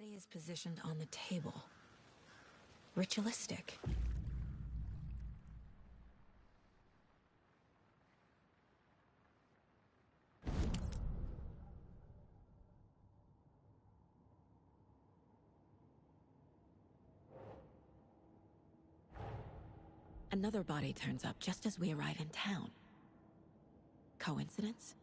body is positioned on the table. Ritualistic. Another body turns up just as we arrive in town. Coincidence?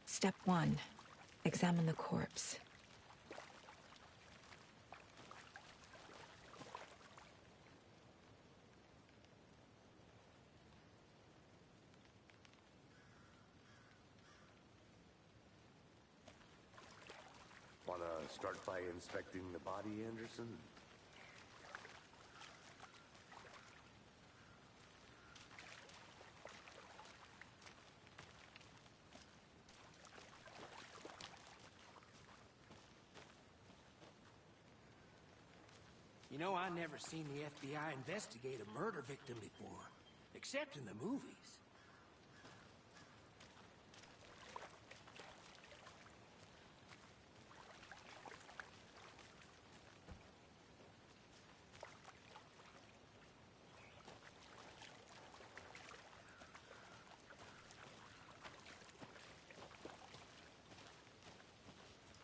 Step 1. Examine the corpse. Wanna start by inspecting the body, Anderson? You know, I never seen the FBI investigate a murder victim before, except in the movies.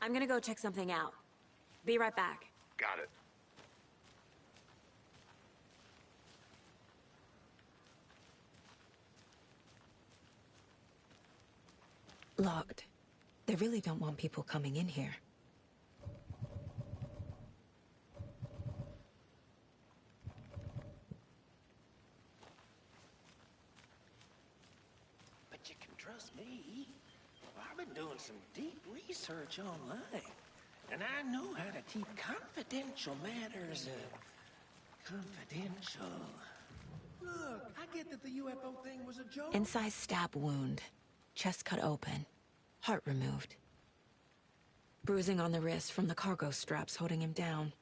I'm gonna go check something out. Be right back. Got it. Locked. They really don't want people coming in here. But you can trust me. I've been doing some deep research online, and I know how to keep confidential matters, confidential. Look, I get that the UFO thing was a joke. Incised stab wound. Chest cut open. Heart removed. Bruising on the wrist from the cargo straps holding him down.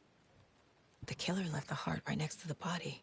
The killer left the heart right next to the body.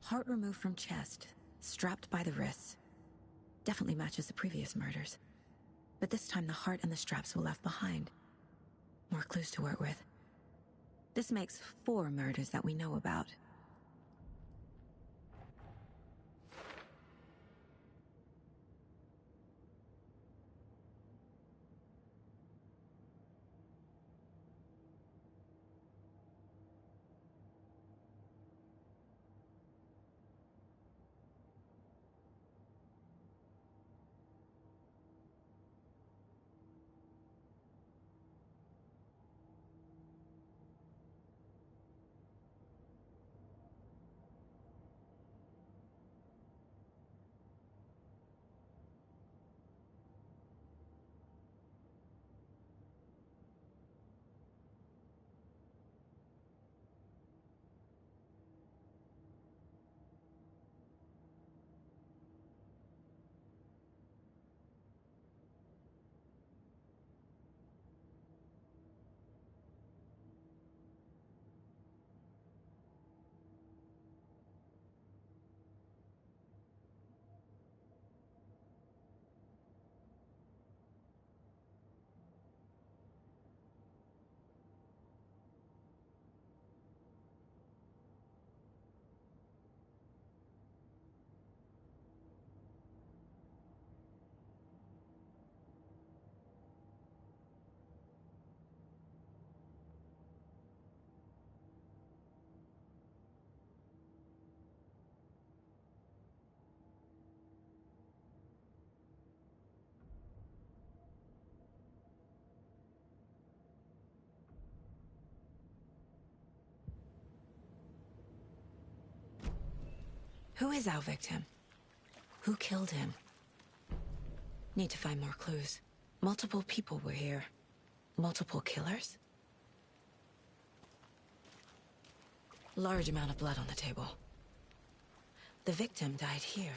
Heart removed from chest, strapped by the wrists. Definitely matches the previous murders. But this time the heart and the straps were left behind. More clues to work with. This makes 4 murders that we know about. Who is our victim? Who killed him? Need to find more clues. Multiple people were here. Multiple killers? Large amount of blood on the table. The victim died here.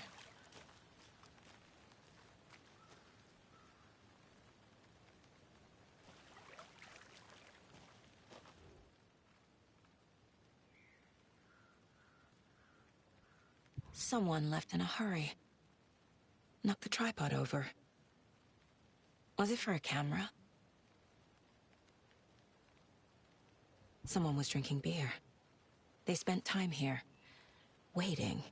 Someone left in a hurry. Knocked the tripod over. Was it for a camera? Someone was drinking beer. They spent time here, waiting.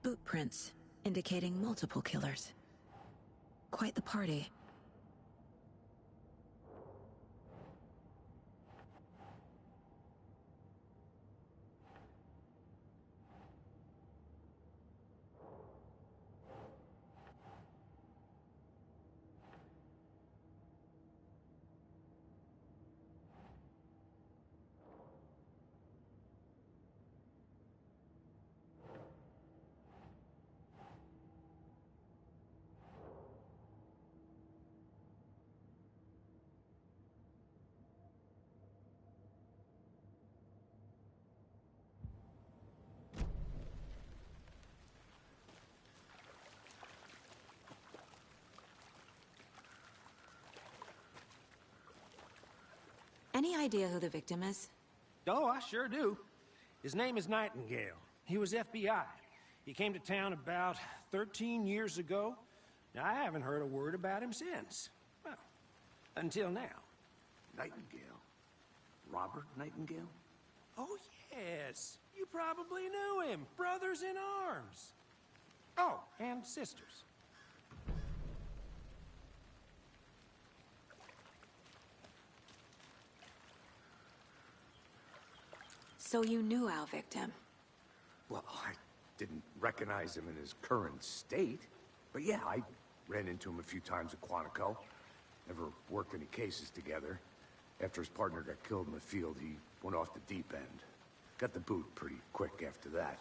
Boot prints, indicating multiple killers. Quite the party. Any idea who the victim is? Oh, I sure do. His name is Nightingale. He was FBI. He came to town about 13 years ago. Now, I haven't heard a word about him since. Well, until now. Nightingale? Robert Nightingale? Oh, yes. You probably knew him. Brothers in arms. Oh, and sisters. So you knew our victim? Well, I didn't recognize him in his current state. But yeah, I ran into him a few times at Quantico. Never worked any cases together. After his partner got killed in the field, he went off the deep end. Got the boot pretty quick after that.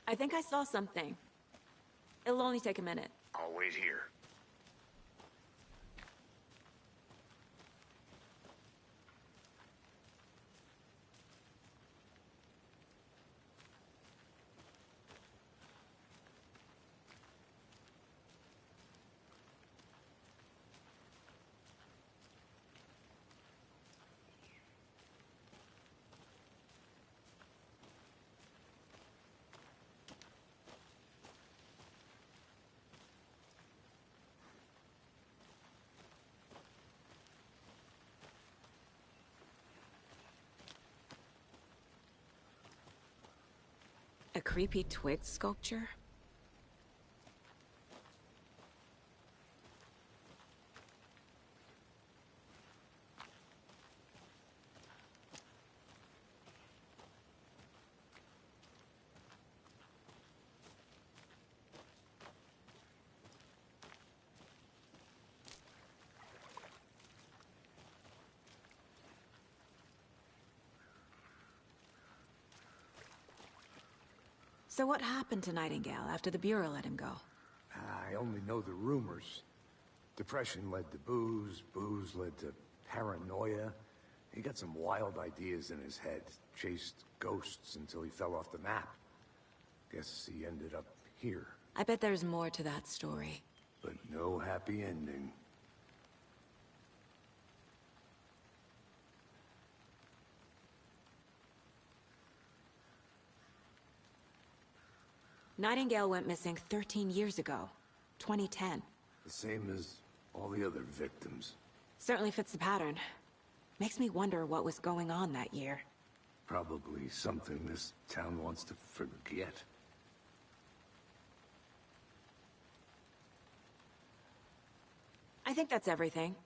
I think I saw something. It'll only take a minute. I'll wait here. A creepy twig sculpture? So what happened to Nightingale after the Bureau let him go? I only know the rumors. Depression led to booze, booze led to paranoia. He got some wild ideas in his head, chased ghosts until he fell off the map. Guess he ended up here. I bet there's more to that story. But no happy ending. Nightingale went missing 13 years ago, 2010. The same as all the other victims. Certainly fits the pattern. Makes me wonder what was going on that year. Probably something this town wants to forget. I think that's everything.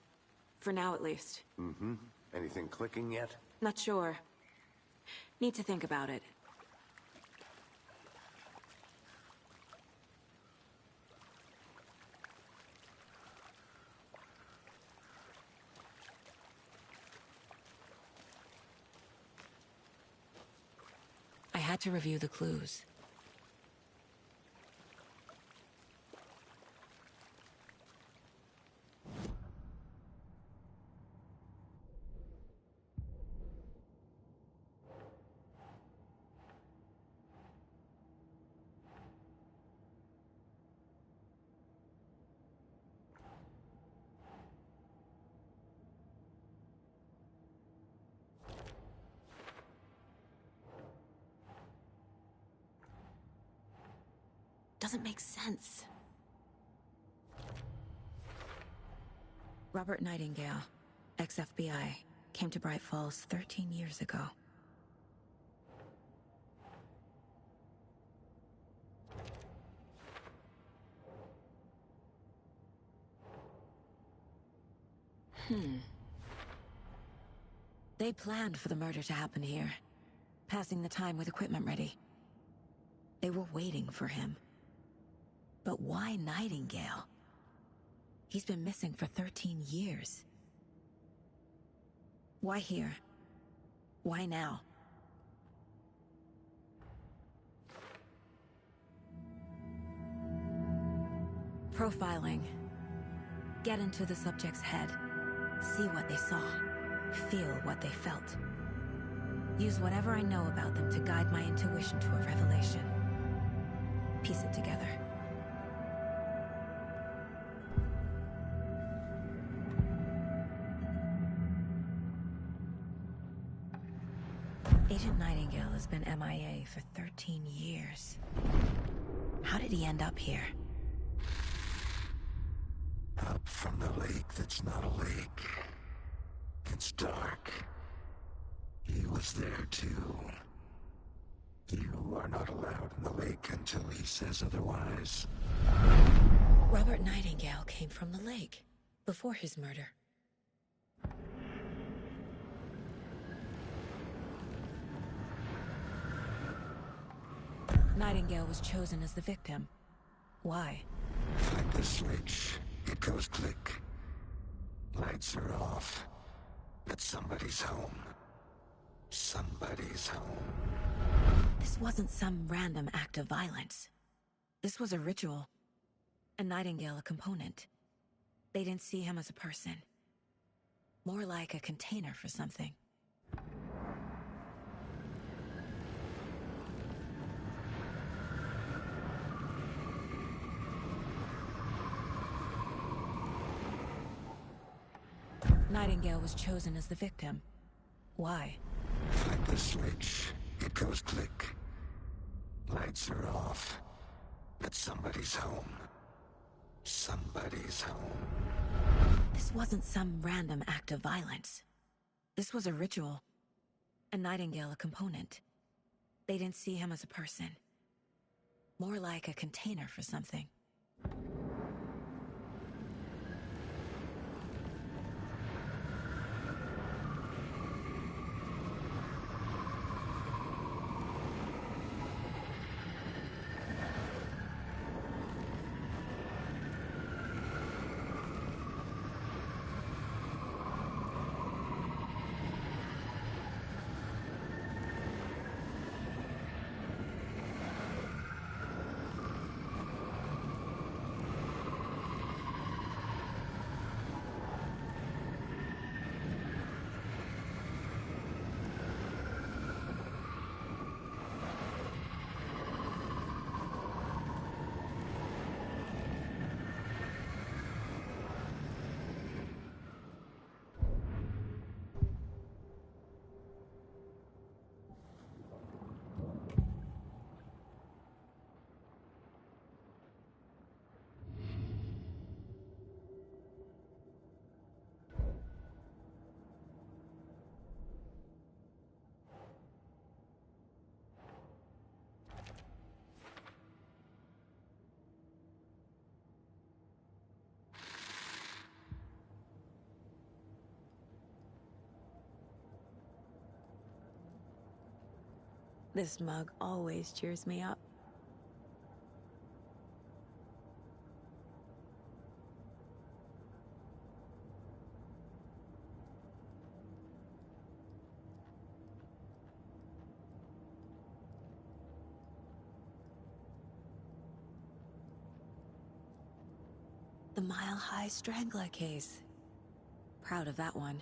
For now, at least. Mm-hmm. Anything clicking yet? Not sure. Need to think about it. I had to review the clues. Doesn't make sense. Robert Nightingale, ex-FBI, came to Bright Falls 13 years ago. They planned for the murder to happen here, passing the time with equipment ready. They were waiting for him. But why Nightingale? He's been missing for 13 years. Why here? Why now? Profiling. Get into the subject's head. See what they saw. Feel what they felt. Use whatever I know about them to guide my intuition to a revelation. Piece it together. Agent Nightingale has been MIA for 13 years. How did he end up here? Up from the lake that's not a lake. It's dark. He was there too. You are not allowed in the lake until he says otherwise. Robert Nightingale came from the lake before his murder. Nightingale was chosen as the victim. Why? Like the switch, it goes click. Lights are off. But somebody's home. Somebody's home. This wasn't some random act of violence. This was a ritual. And Nightingale a component. They didn't see him as a person. More like a container for something. Nightingale was chosen as the victim. Why? Like the switch, it goes click. Lights are off. But somebody's home. Somebody's home. This wasn't some random act of violence. This was a ritual. And Nightingale a component. They didn't see him as a person. More like a container for something. This mug always cheers me up. The Mile High Strangler case. Proud of that one.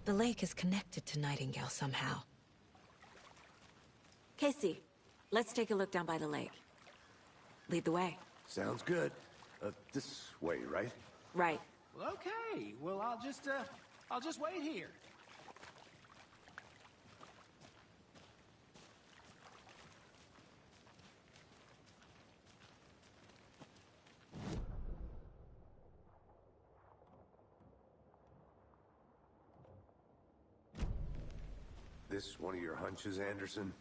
The lake is connected to Nightingale somehow. Casey, let's take a look down by the lake. Lead the way. Sounds good. This way, right? Right. Well, okay. Well, I'll just wait here. This one of your hunches, Anderson?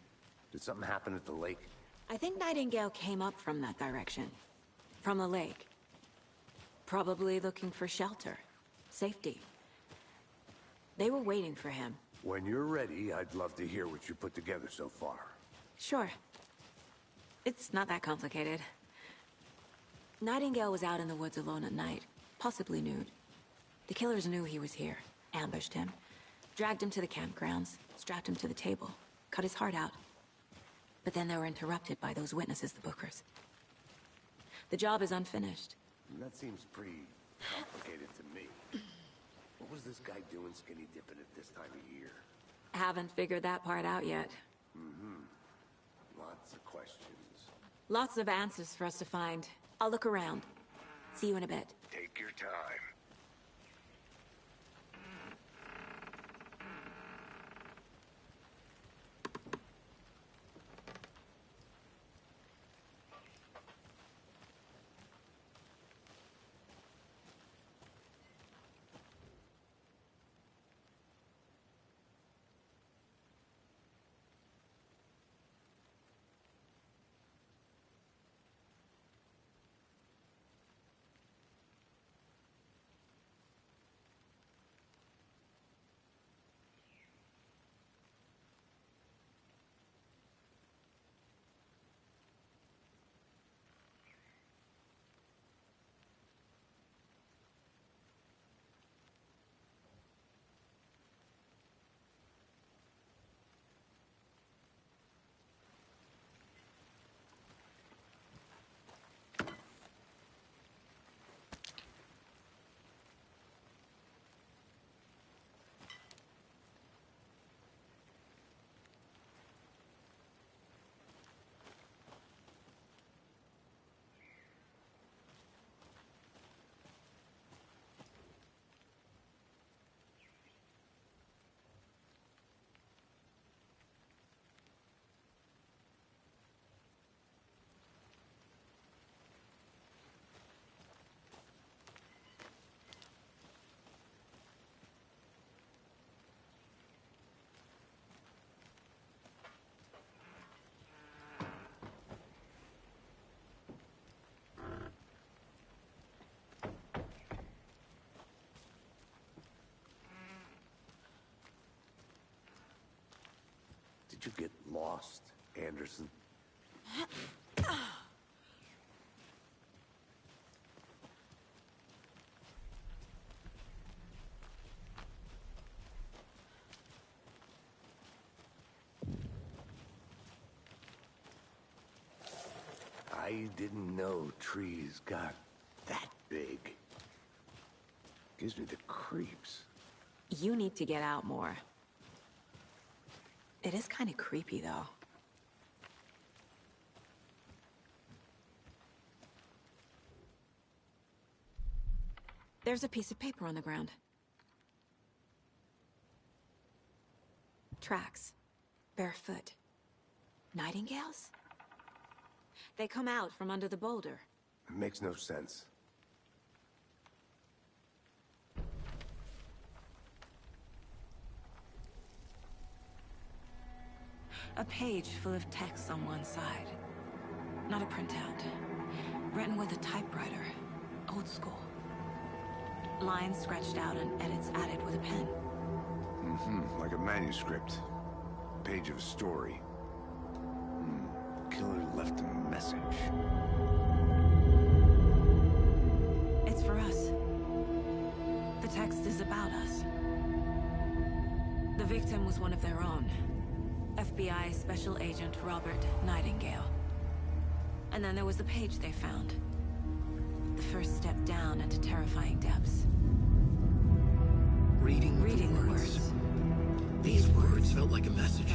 Did something happen at the lake? I think Nightingale came up from that direction. From the lake. Probably looking for shelter. Safety. They were waiting for him. When you're ready, I'd love to hear what you put together so far. Sure. It's not that complicated. Nightingale was out in the woods alone at night, possibly nude. The killers knew he was here, ambushed him, dragged him to the campgrounds, strapped him to the table, cut his heart out. But then they were interrupted by those witnesses, the Bookers. The job is unfinished. That seems pretty complicated to me. What was this guy doing skinny dipping at this time of year? Haven't figured that part out yet. Lots of questions. Lots of answers for us to find. I'll look around. See you in a bit. Take your time. Did you get lost, Anderson? I didn't know trees got that big. Gives me the creeps. You need to get out more. It is kind of creepy, though. There's a piece of paper on the ground. Tracks. Barefoot. Nightingales? They come out from under the boulder. It makes no sense. A page full of text on one side. Not a printout. Written with a typewriter. Old school. Lines scratched out and edits added with a pen. Like a manuscript. Page of a story. Killer left a message. It's for us. The text is about us. The victim was one of their own. FBI Special Agent Robert Nightingale. And then there was the page they found. The first step down into terrifying depths. Reading the words These words felt like a message.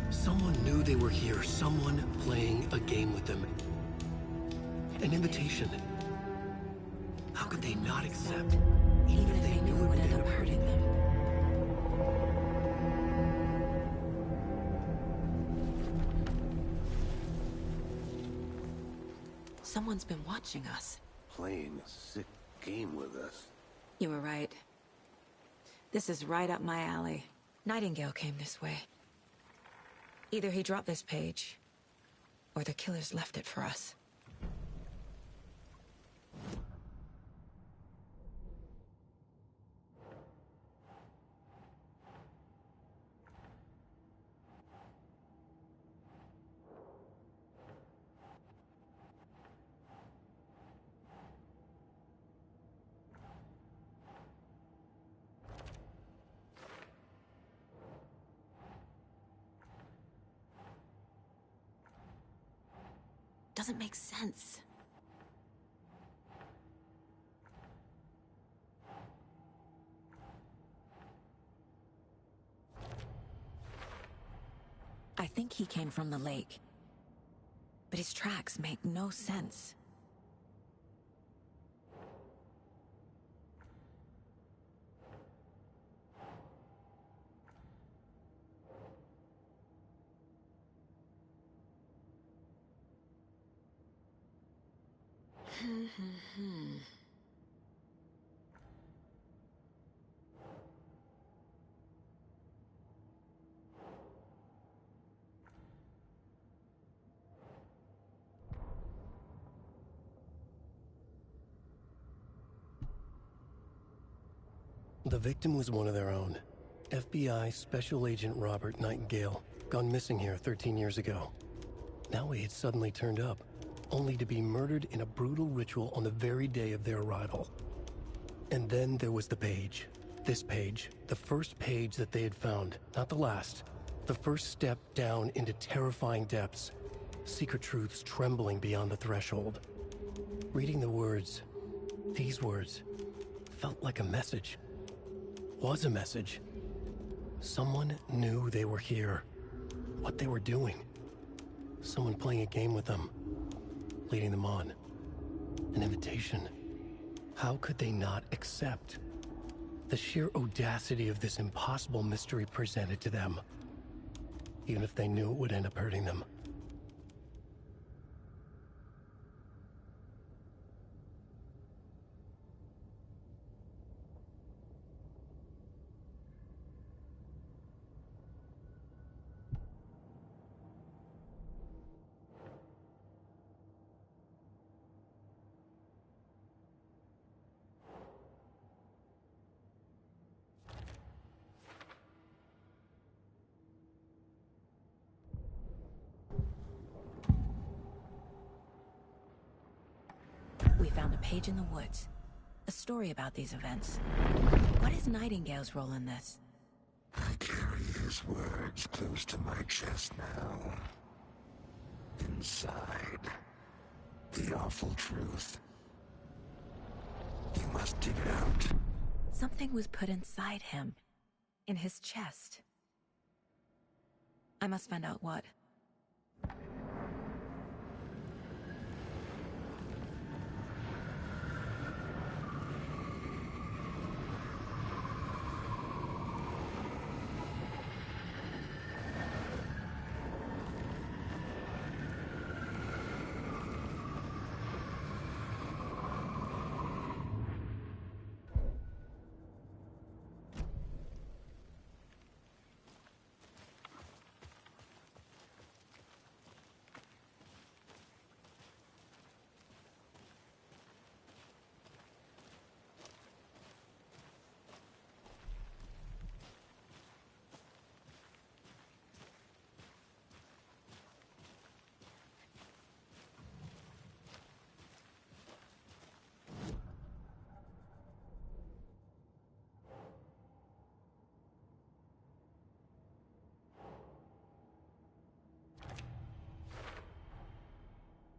Someone knew they were here, someone playing a game with them. An invitation. How could they not accept, even if they knew it would end up hurting them? Someone's been watching us. Playing a sick game with us. You were right. This is right up my alley. Nightingale came this way. Either he dropped this page, or the killers left it for us. Doesn't make sense. I think he came from the lake, but his tracks make no sense. The victim was one of their own. FBI Special Agent Robert Nightingale, gone missing here 13 years ago. Now he had suddenly turned up, only to be murdered in a brutal ritual on the very day of their arrival. And then there was the page. This page, the first page that they had found, not the last. The first step down into terrifying depths, secret truths trembling beyond the threshold. Reading the words, these words, felt like a message. Was a message. Someone knew they were here, what they were doing. Someone playing a game with them, leading them on. An invitation. How could they not accept? The sheer audacity of this impossible mystery presented to them, even if they knew it would end up hurting them. We found a page in the woods. A story about these events. What is Nightingale's role in this? I carry his words close to my chest now. Inside, the awful truth. You must dig it out. Something was put inside him. In his chest. I must find out what.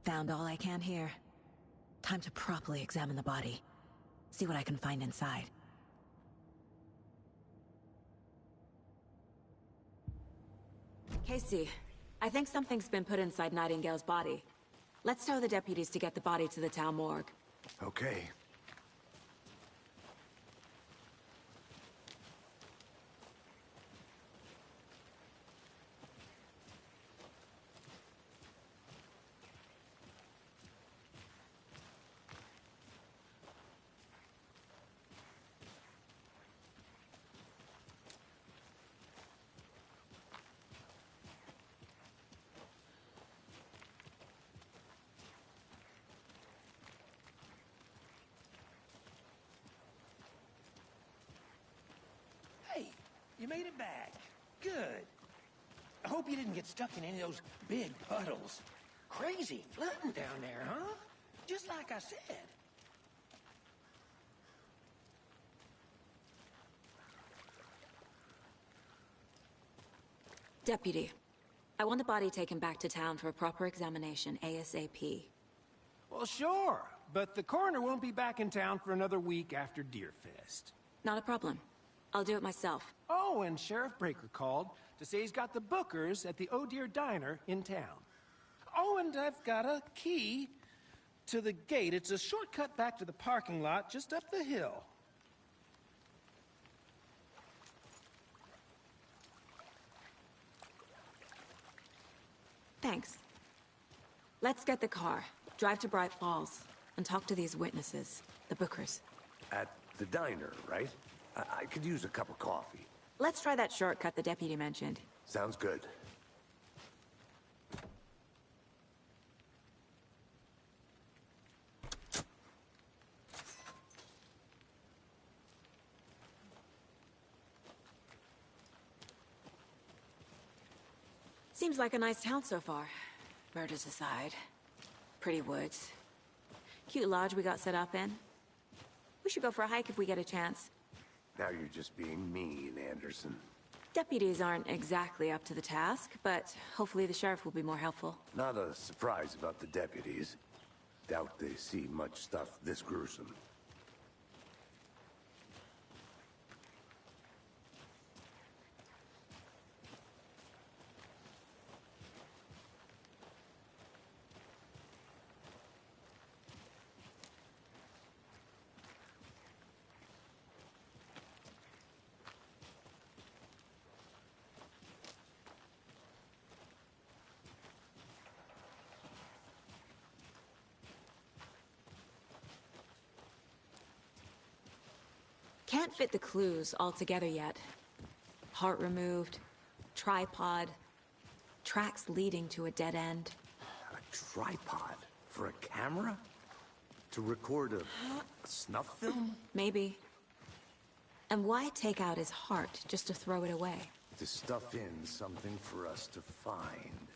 Found all I can here. Time to properly examine the body. See what I can find inside. Casey, I think something's been put inside Nightingale's body. Let's tell the deputies to get the body to the town morgue. Okay. Hey, you made it back. Good. I hope you didn't get stuck in any of those big puddles. Crazy flooding down there, huh? Just like I said. Deputy, I want the body taken back to town for a proper examination ASAP. Well, sure, but the coroner won't be back in town for another week after Deerfest. Not a problem. I'll do it myself. Oh, and Sheriff Breaker called to say he's got the Bookers at the Oh Dear Diner in town. Oh, and I've got a key to the gate. It's a shortcut back to the parking lot just up the hill. Thanks. Let's get the car, drive to Bright Falls, and talk to these witnesses, the Bookers. At the diner, right? I could use a cup of coffee. Let's try that shortcut the deputy mentioned. Sounds good. Seems like a nice town so far. Murders aside. Pretty woods. Cute lodge we got set up in. We should go for a hike if we get a chance. Now you're just being mean, Anderson. Deputies aren't exactly up to the task, but hopefully the sheriff will be more helpful. Not a surprise about the deputies. Doubt they see much stuff this gruesome. Can't fit the clues all together yet. Heart removed, tripod, tracks leading to a dead end. A tripod? For a camera? To record a snuff film? Maybe. And why take out his heart just to throw it away? To stuff in something for us to find.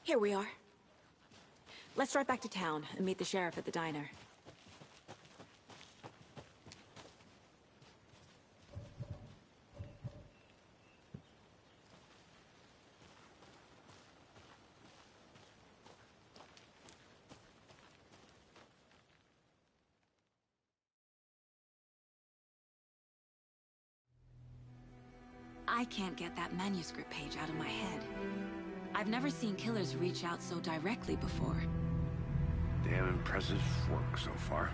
Here we are. Let's drive back to town and meet the sheriff at the diner. I can't get that manuscript page out of my head. I've never seen killers reach out so directly before. Damn impressive work so far.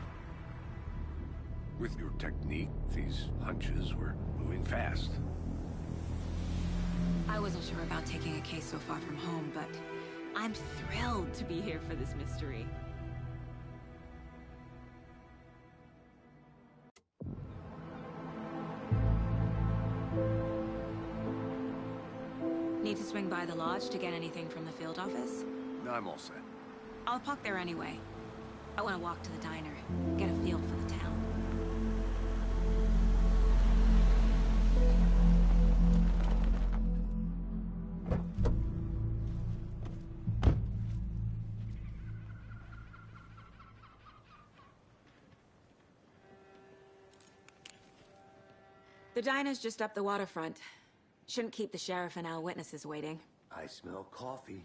With your technique, these hunches were moving fast. I wasn't sure about taking a case so far from home, but I'm thrilled to be here for this mystery. Need to swing by the lodge to get anything from the field office? I'm all set. I'll park there anyway. I want to walk to the diner, get a feel for the town. The diner's just up the waterfront. Shouldn't keep the sheriff and our witnesses waiting. I smell coffee.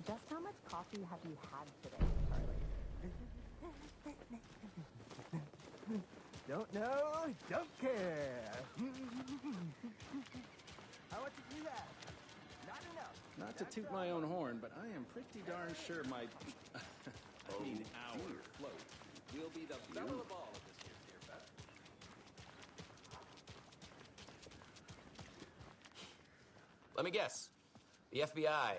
Just how much coffee have you had today, Charlie? Don't know, don't care. I want to do that. Not enough. Not to toot my own horn, but I am pretty darn sure my... I mean, our float will be the belle of all of this year's Deer Fest. Let me guess. The FBI.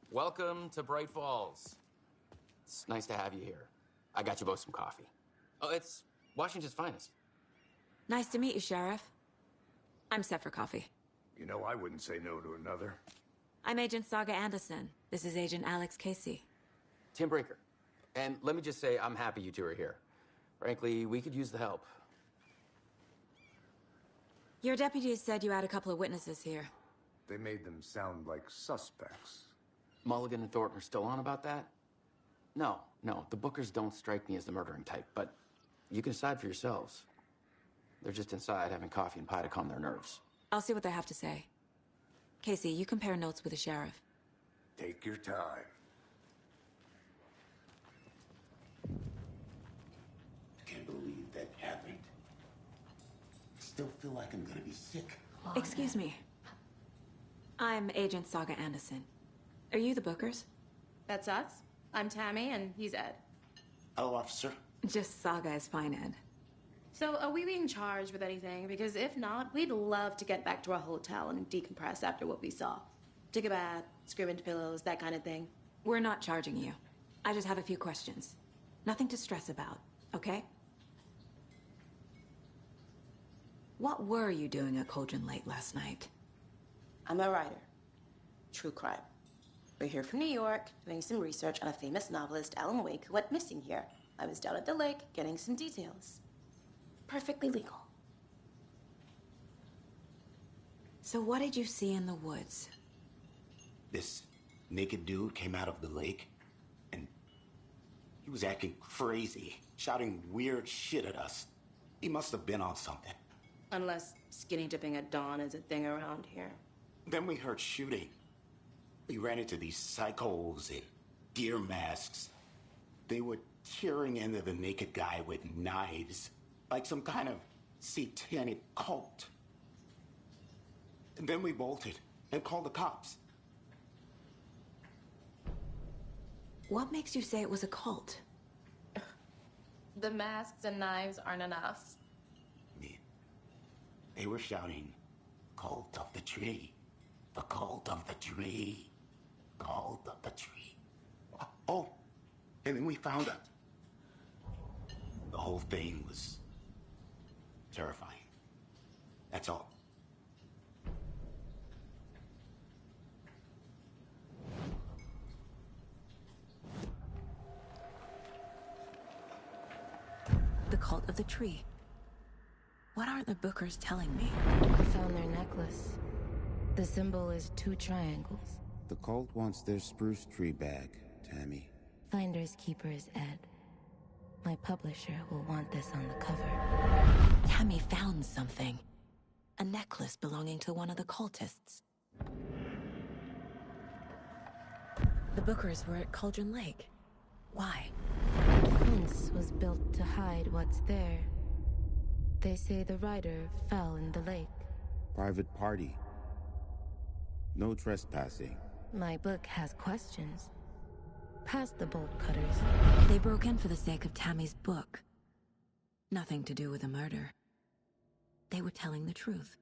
Welcome to Bright Falls. It's nice to have you here. I got you both some coffee. Oh, it's Washington's finest. Nice to meet you, Sheriff. I'm set for coffee. You know, I wouldn't say no to another. I'm Agent Saga Anderson. This is Agent Alex Casey. Tim Breaker. And let me just say, I'm happy you two are here. Frankly, we could use the help. Your deputies said you had a couple of witnesses here. They made them sound like suspects. Mulligan and Thornton are still on about that? No, the Bookers don't strike me as the murdering type, but you can decide for yourselves. They're just inside having coffee and pie to calm their nerves. I'll see what they have to say. Casey, you compare notes with the sheriff. Take your time. I can't believe that happened. I still feel like I'm gonna be sick. Excuse me. I'm Agent Saga Anderson. Are you the Bookers? That's us. I'm Tammy, and he's Ed. Hello, officer. Just Saga is fine, Ed. So, are we being charged with anything? Because if not, we'd love to get back to our hotel and decompress after what we saw. Take a bath, scream into pillows, that kind of thing. We're not charging you. I just have a few questions. Nothing to stress about, okay? What were you doing at Cauldron Lake last night? I'm a writer. True crime. We're here from New York, doing some research on a famous novelist, Alan Wake, who went missing here. I was down at the lake, getting some details. Perfectly legal. So what did you see in the woods? This naked dude came out of the lake, and he was acting crazy, shouting weird shit at us. He must have been on something. Unless skinny dipping at dawn is a thing around here. Then we heard shooting. We ran into these psychos in deer masks. They were tearing into the naked guy with knives, like some kind of satanic cult. And then we bolted and called the cops. What makes you say it was a cult? The masks and knives aren't enough. They were shouting, "Cult of the tree, the cult of the tree, cult of the tree." Oh, and then we found out. The whole thing was terrifying. That's all. The cult of the tree. What are the Bookers telling me? I found their necklace. The symbol is 2 triangles. The cult wants their spruce tree back, Tammy. Finders keepers, Ed. My publisher will want this on the cover. Tammy found something. A necklace belonging to one of the cultists. The Bookers were at Cauldron Lake. Why? The fence was built to hide what's there. They say the rider fell in the lake. Private party. No trespassing. My book has questions. Past the bolt cutters. They broke in for the sake of Tammy's book. Nothing to do with the murder. They were telling the truth.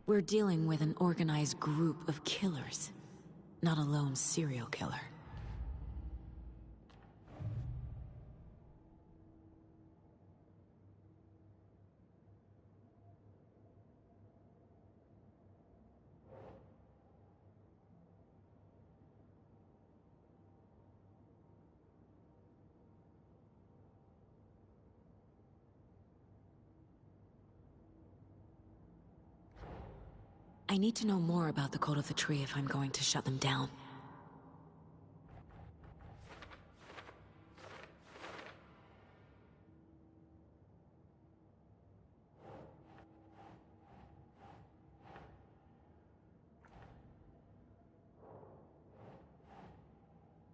We're dealing with an organized group of killers, not a lone serial killer. I need to know more about the Code of the Tree if I'm going to shut them down.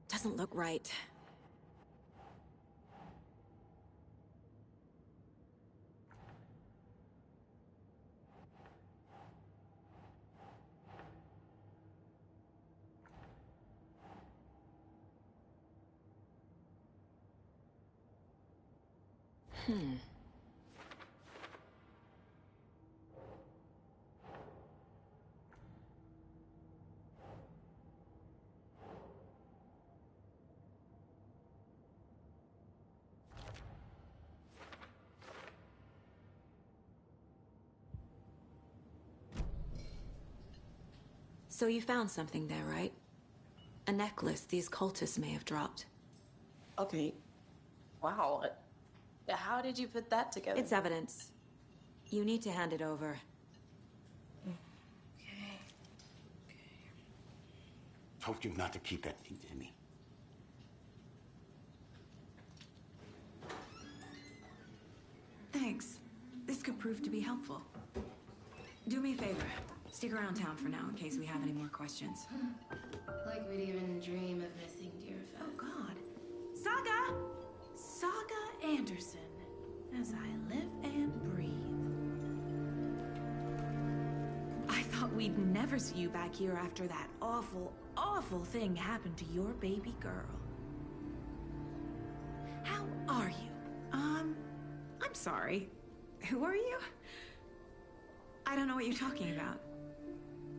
Doesn't look right. So you found something there, right? A necklace these cultists may have dropped. Okay. Wow. How did you put that together? It's evidence. You need to hand it over. Okay. Told you not to keep that thing to me. Thanks. This could prove to be helpful. Do me a favor. Stick around town for now in case we have any more questions. Like we'd even dream of missing Deerfest. Oh, God. Saga! Saga Anderson. As I live and breathe. I thought we'd never see you back here after that awful, awful thing happened to your baby girl. How are you? I'm sorry. Who are you? I don't know what you're talking about.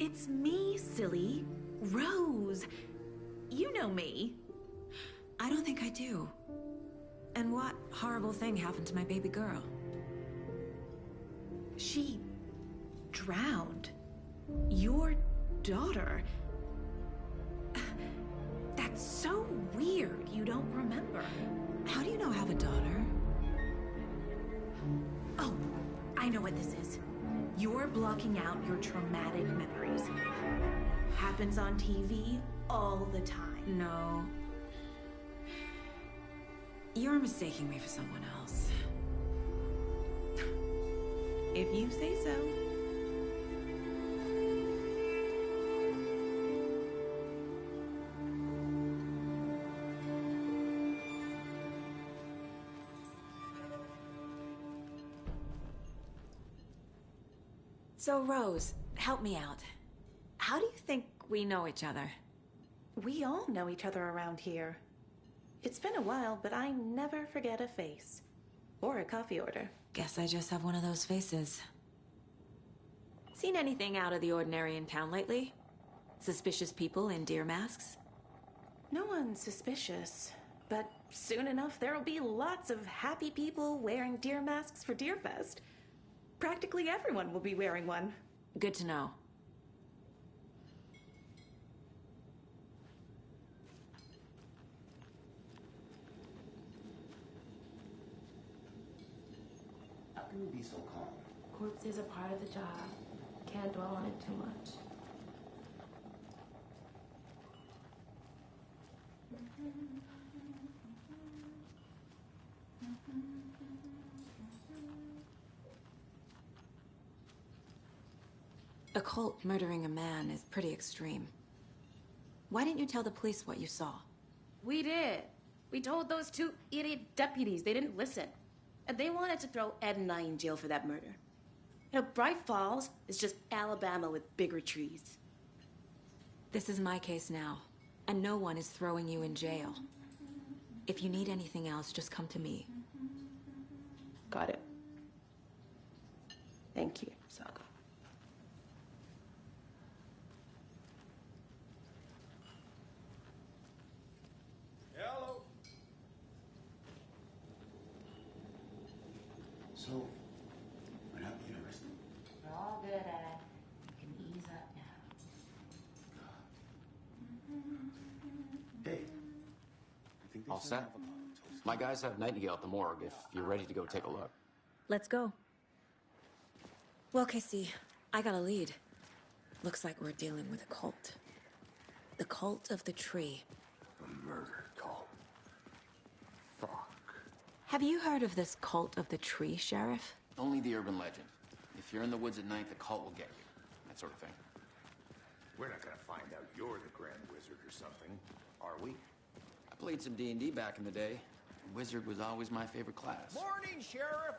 It's me, silly. Rose. You know me. I don't think I do. And what horrible thing happened to my baby girl? She drowned. Your daughter. That's so weird you don't remember. How do you know I have a daughter? Oh, I know what this is. You're blocking out your traumatic memories. Happens on TV all the time. No. You're mistaking me for someone else. If you say so. So, Rose, help me out. How do you think we know each other? We all know each other around here. It's been a while, but I never forget a face. Or a coffee order. Guess I just have one of those faces. Seen anything out of the ordinary in town lately? Suspicious people in deer masks? No one's suspicious. But soon enough, there'll be lots of happy people wearing deer masks for Deerfest. Practically everyone will be wearing one. Good to know. How can you be so calm? Corpses are part of the job. Can't dwell on it too much. A cult murdering a man is pretty extreme. Why didn't you tell the police what you saw? We did. We told those two idiot deputies. They didn't listen. And they wanted to throw Ed and I in jail for that murder. You know, Bright Falls is just Alabama with bigger trees. This is my case now, and no one is throwing you in jail. If you need anything else, just come to me. Got it. Thank you, Saga. So, what happened to the university? We're all good, Ed. You can ease up now. Hey. I think All set? My guys have Nightingale at the morgue if you're ready to go take a look. Let's go. Well, Casey, I got a lead. Looks like we're dealing with a cult. The cult of the tree. A murder cult. Fuck. Have you heard of this cult of the tree, Sheriff? Only the urban legend. If you're in the woods at night, the cult will get you. That sort of thing. We're not gonna find out you're the Grand Wizard or something, are we? I played some D&D back in the day. Wizard was always my favorite class. Morning, Sheriff.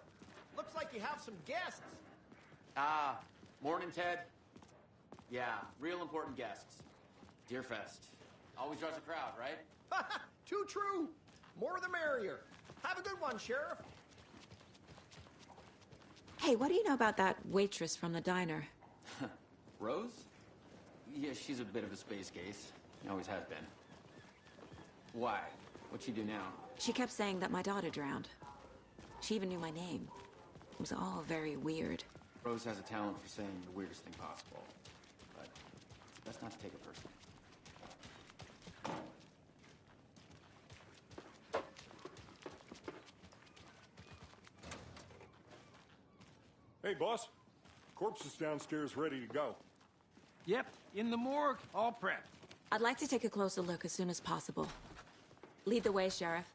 Looks like you have some guests. Ah, morning, Ted. Yeah, real important guests. Deerfest. Always draws a crowd, right? Too true. More the merrier. Have a good one, Sheriff. Hey, what do you know about that waitress from the diner? Rose? Yeah, she's a bit of a space case. She always has been. Why? What'd she do now? She kept saying that my daughter drowned. She even knew my name. It was all very weird. Rose has a talent for saying the weirdest thing possible. But it's best not to take it personally. Hey, boss. Corpse is downstairs ready to go. Yep, in the morgue, all prepped. I'd like to take a closer look as soon as possible. Lead the way, Sheriff.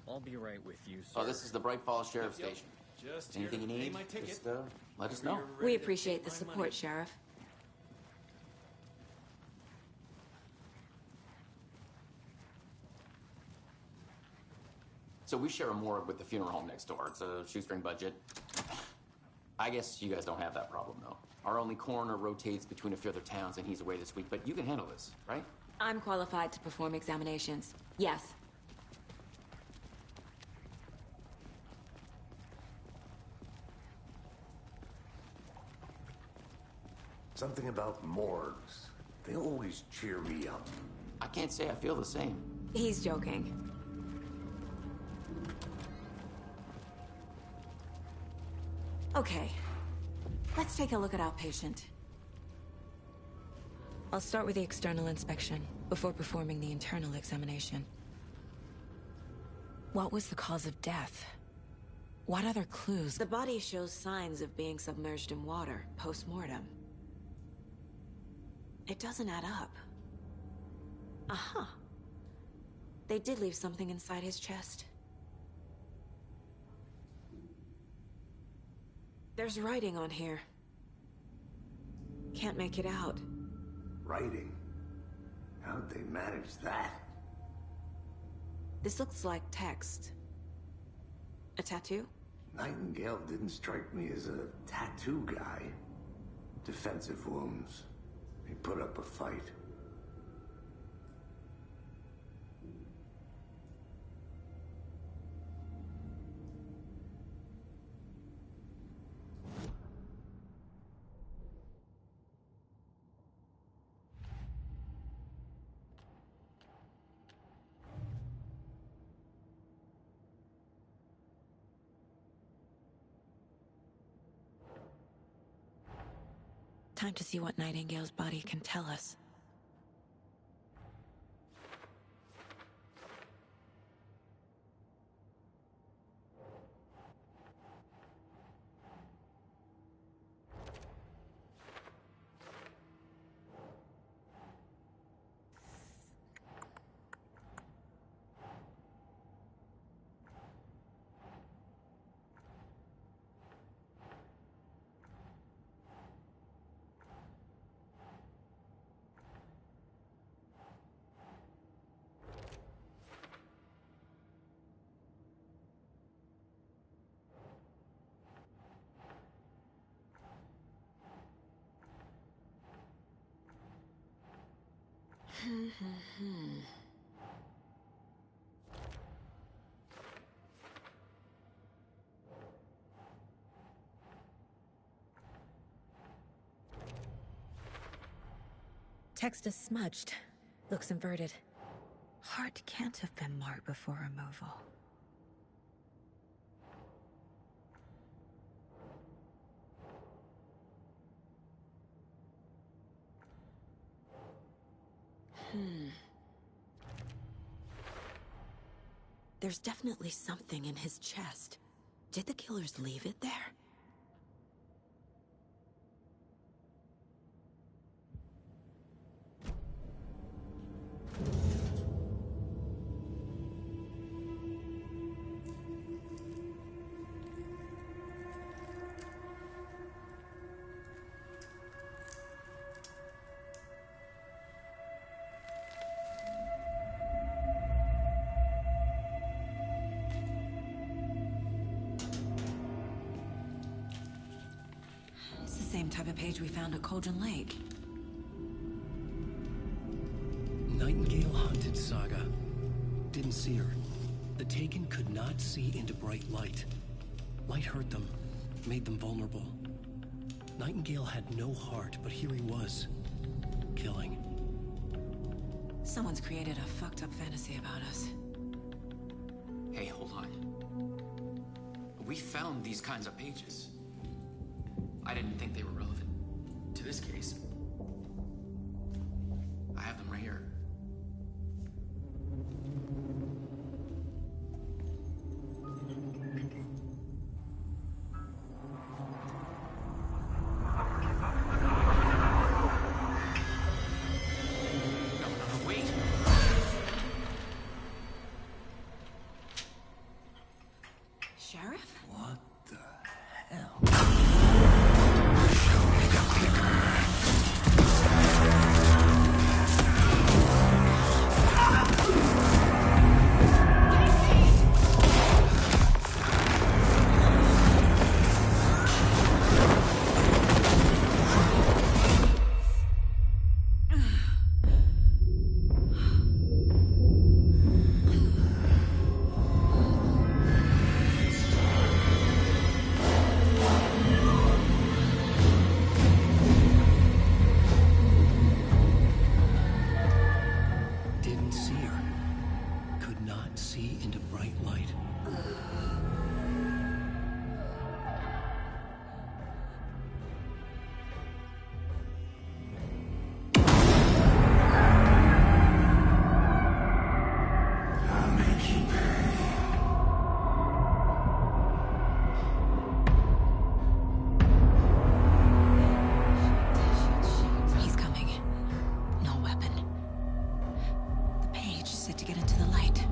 I'll be right with you, sir. Oh, this is the Bright Falls Sheriff Station. Just Anything you here to pay need, my ticket. just let us know. We appreciate the support, Sheriff. So we share a morgue with the funeral home next door. It's a shoestring budget. I guess you guys don't have that problem, though. Our only coroner rotates between a few other towns, and he's away this week, but you can handle this, right? I'm qualified to perform examinations. Yes. Something about morgues. They always cheer me up. I can't say I feel the same. He's joking. Okay. Let's take a look at our patient. I'll start with the external inspection before performing the internal examination. What was the cause of death? What other clues? The body shows signs of being submerged in water post-mortem. It doesn't add up. Uh-huh. They did leave something inside his chest. There's writing on here. Can't make it out. Writing? How'd they manage that? This looks like text. A tattoo? Nightingale didn't strike me as a tattoo guy. Defensive wounds. He put up a fight. Time to see what Nightingale's body can tell us. Text is smudged. Looks inverted. Heart can't have been marked before removal. There's definitely something in his chest. Did the killers leave it there? It's the same type of page we found at Cauldron Lake. Nightingale hunted Saga. Didn't see her. The Taken could not see into bright light. Light hurt them, made them vulnerable. Nightingale had no heart, but here he was, killing. Someone's created a fucked up fantasy about us. Hey, hold on. We found these kinds of pages. I didn't think they were relevant to this case. I have them right here. No, wait. Sheriff? What the hell? Didn't see her. Could not see into bright light. I'll make you pay. He's coming. No weapon. The page said to get into the light.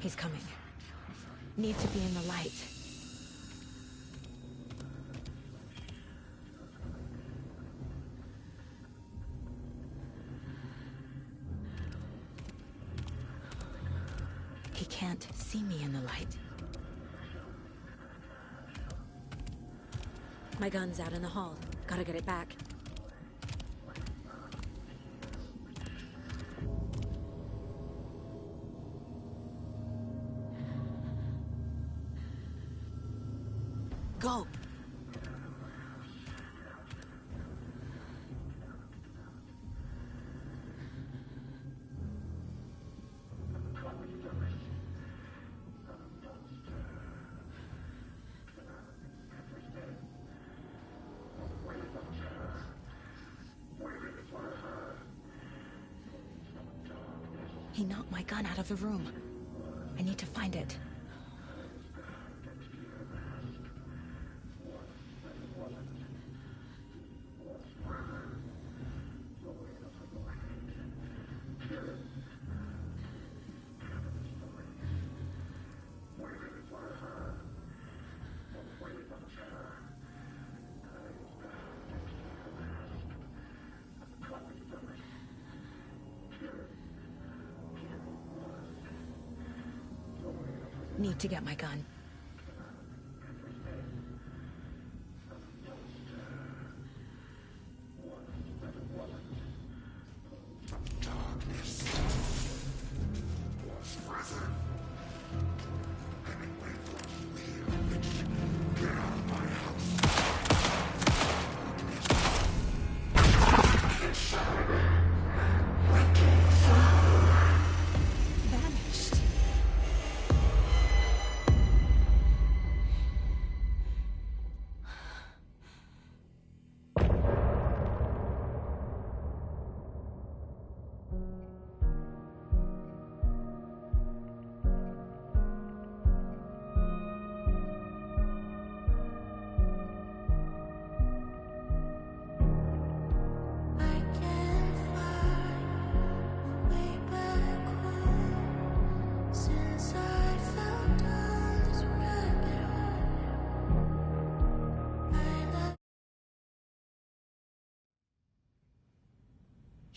He's coming. Need to be in the light. He can't see me in the light. My gun's out in the hall. Gotta get it back. Go! He knocked my gun out of the room. I need to find it. Need to get my gun.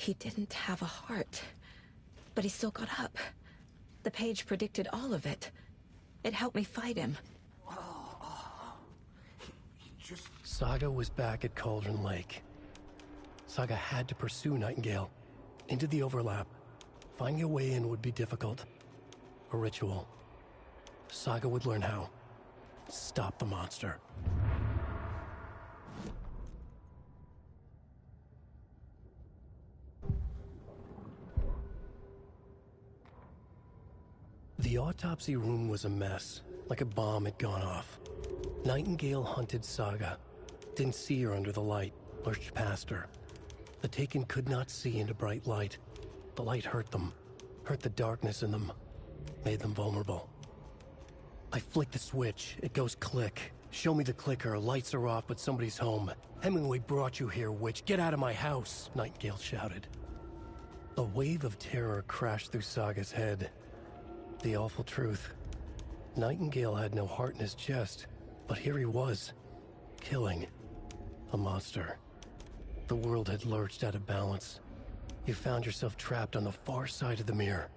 He didn't have a heart, but he still got up. The page predicted all of it. It helped me fight him. Saga was back at Cauldron Lake. Saga had to pursue Nightingale. Into the overlap. Finding a way in would be difficult. A ritual. Saga would learn how. Stop the monster. The autopsy room was a mess, like a bomb had gone off. Nightingale hunted Saga. Didn't see her under the light, lurched past her. The Taken could not see into bright light. The light hurt them, hurt the darkness in them, made them vulnerable. I flick the switch, it goes click. Show me the clicker, lights are off, but somebody's home. Hemingway brought you here, witch. Get out of my house, Nightingale shouted. A wave of terror crashed through Saga's head. The awful truth. Nightingale had no heart in his chest, but here he was, killing a monster. The world had lurched out of balance. You found yourself trapped on the far side of the mirror.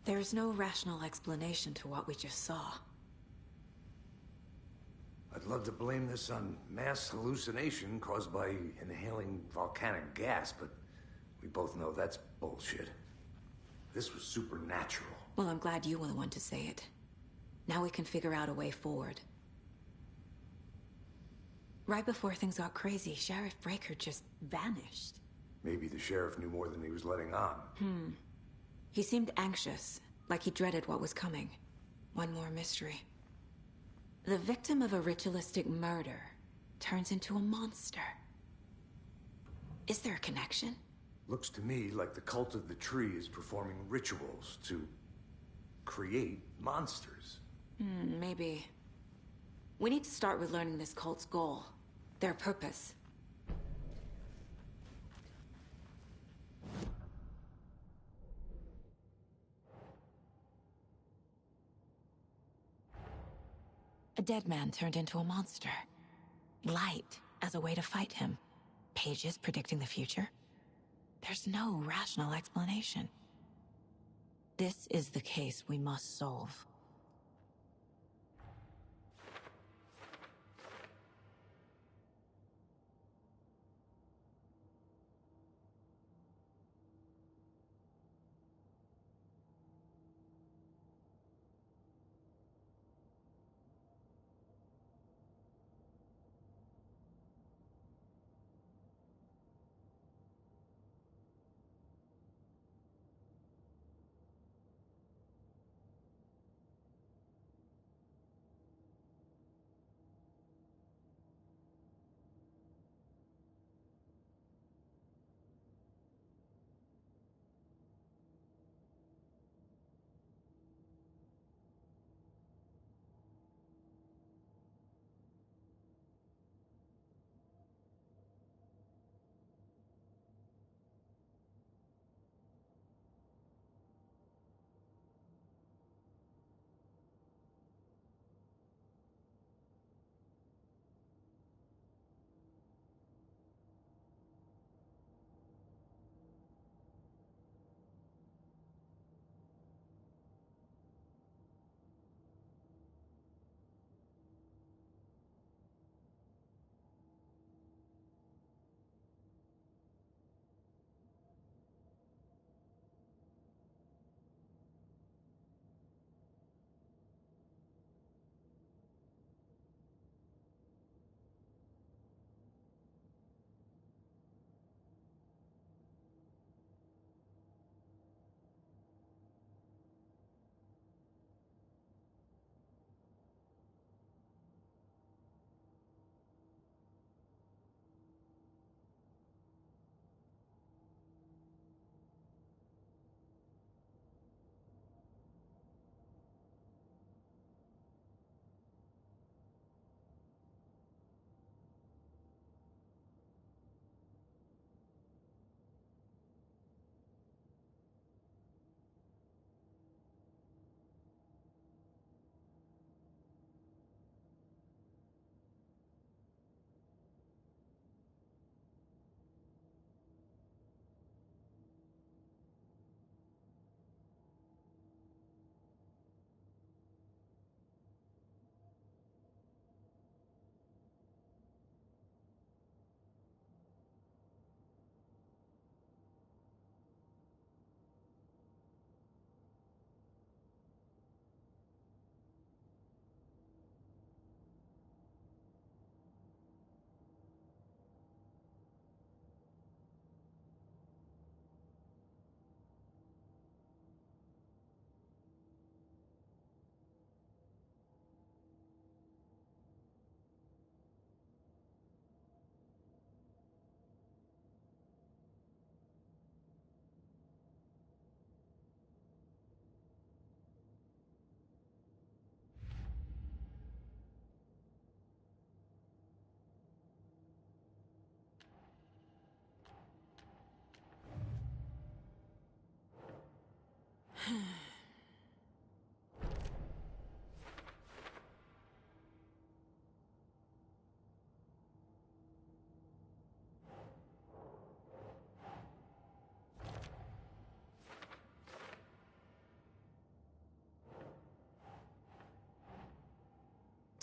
There's no rational explanation to what we just saw. I'd love to blame this on mass hallucination caused by inhaling volcanic gas, but we both know that's bullshit. This was supernatural. Well, I'm glad you were the one to say it. Now we can figure out a way forward. Right before things got crazy, Sheriff Breaker just vanished. Maybe the sheriff knew more than he was letting on. He seemed anxious, like he dreaded what was coming. One more mystery. The victim of a ritualistic murder turns into a monster. Is there a connection? Looks to me like the cult of the tree is performing rituals to create monsters. Maybe. We need to start with learning this cult's goal. Their purpose. A dead man turned into a monster. Light as a way to fight him. Pages predicting the future. There's no rational explanation. This is the case we must solve.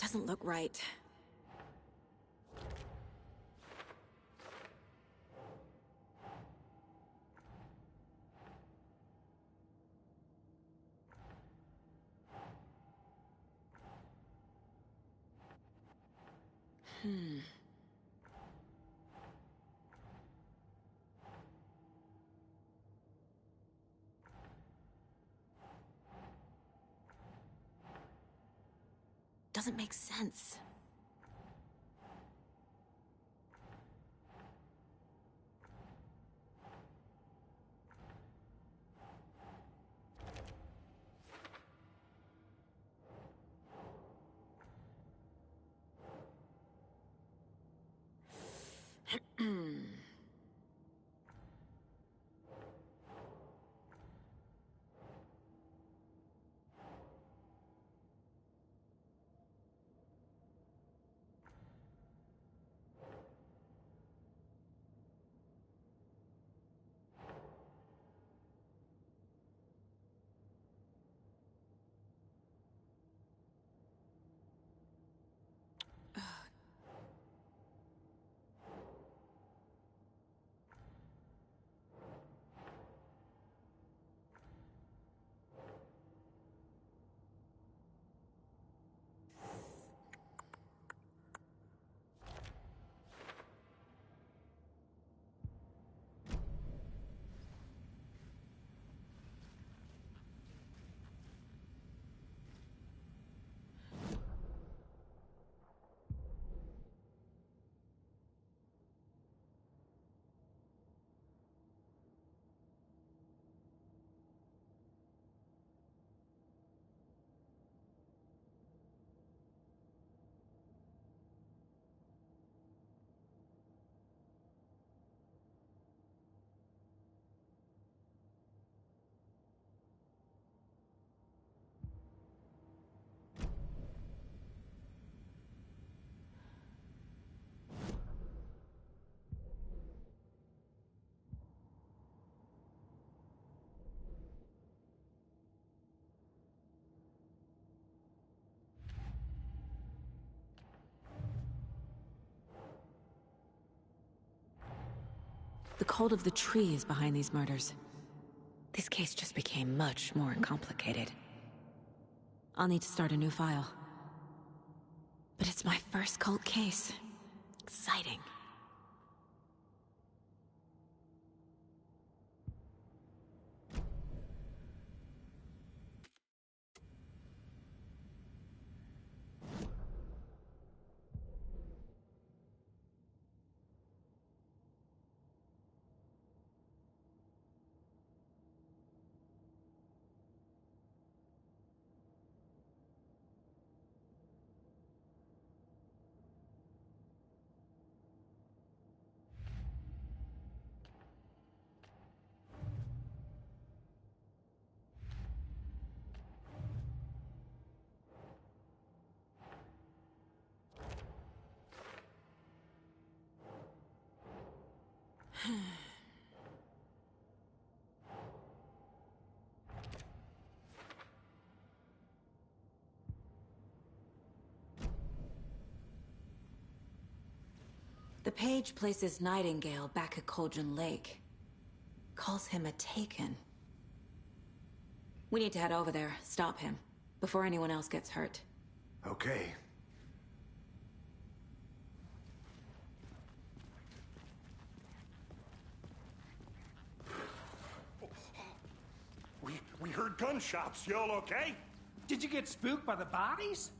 Doesn't look right. Doesn't make sense. The cult of the tree is behind these murders. This case just became much more complicated. I'll need to start a new file. But it's my first cult case. Exciting. The page places Nightingale back at Cauldron Lake. Calls him a Taken. We need to head over there, stop him, before anyone else gets hurt. Okay. We heard gunshots. Y'all okay? Did you get spooked by the bodies?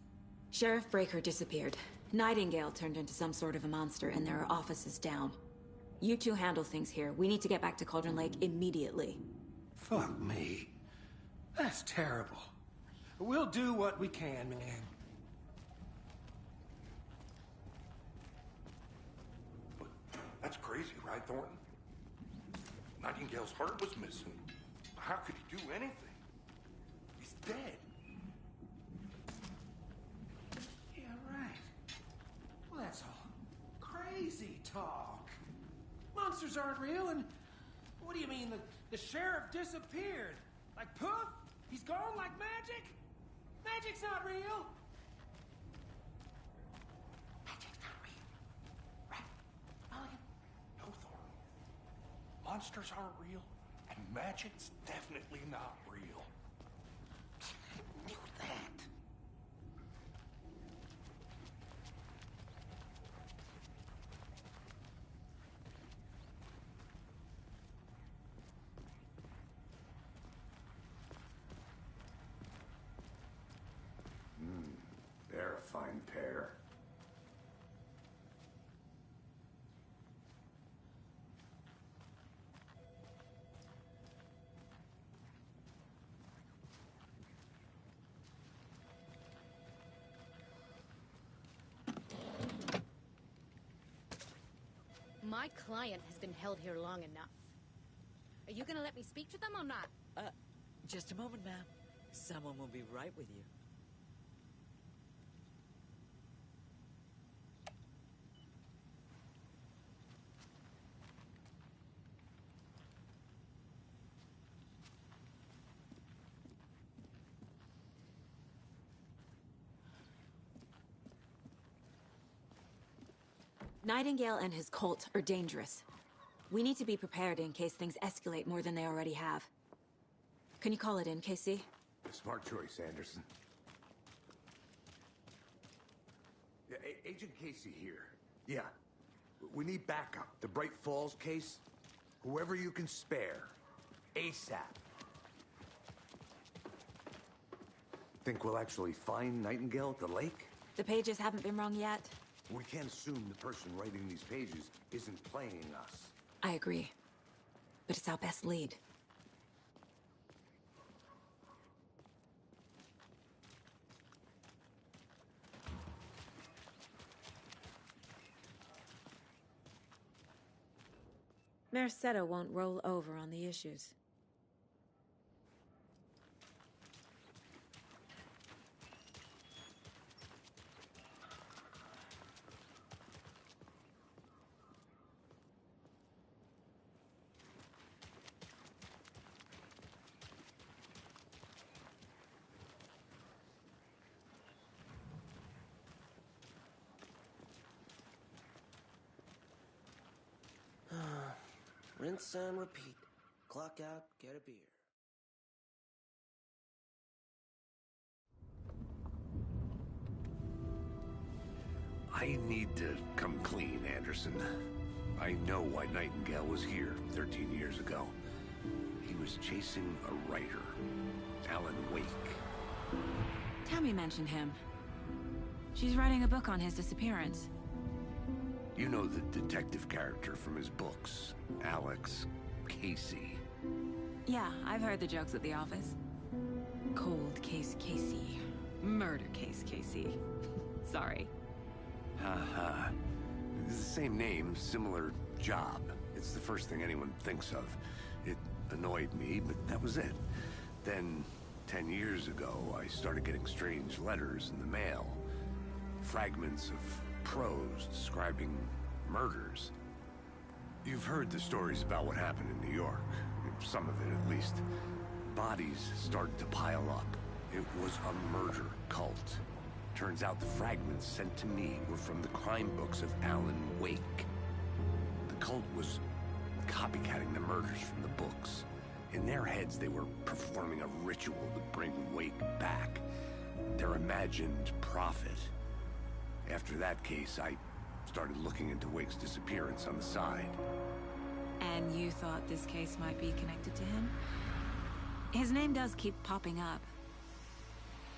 Sheriff Breaker disappeared. Nightingale turned into some sort of a monster, and there are offices down. You two handle things here. We need to get back to Cauldron Lake immediately. Fuck me. That's terrible. We'll do what we can, man. But that's crazy, right, Thornton? Nightingale's heart was missing. How could he do anything? He's dead. Yeah, right. Well, that's all crazy talk. Monsters aren't real, and what do you mean the sheriff disappeared? Like poof? He's gone like magic? Magic's not real. monsters aren't real, and magic's definitely not real. I knew that. They're a fine pair. My client has been held here long enough. Are you gonna let me speak to them or not? Just a moment, ma'am. Someone will be right with you. Nightingale and his cult are dangerous. We need to be prepared in case things escalate more than they already have. Can you call it in, KC? Smart choice, Anderson. Yeah, Agent Casey here. Yeah. We need backup. The Bright Falls case? Whoever you can spare. ASAP. Think we'll actually find Nightingale at the lake? The pages haven't been wrong yet. We can't assume the person writing these pages isn't playing us. I agree. But it's our best lead. Merced won't roll over on the issues. Rinse and repeat. Clock out, get a beer. I need to come clean, Anderson. I know why Nightingale was here 13 years ago. He was chasing a writer, Alan Wake. Tammy mentioned him. She's writing a book on his disappearance. You know the detective character from his books, Alex Casey. Yeah, I've heard the jokes at the office. Cold case Casey. Murder case Casey. Sorry. Ha. It's the same name, similar job. It's the first thing anyone thinks of. It annoyed me, but that was it. Then, 10 years ago, I started getting strange letters in the mail. Fragments of prose describing murders. You've heard the stories about what happened in New York. Some of it, at least. Bodies started to pile up. It was a murder cult. Turns out the fragments sent to me were from the crime books of Alan Wake. The cult was copycatting the murders from the books. In their heads, they were performing a ritual to bring Wake back. Their imagined prophet. After that case, I started looking into Wake's disappearance on the side. And you thought this case might be connected to him? His name does keep popping up.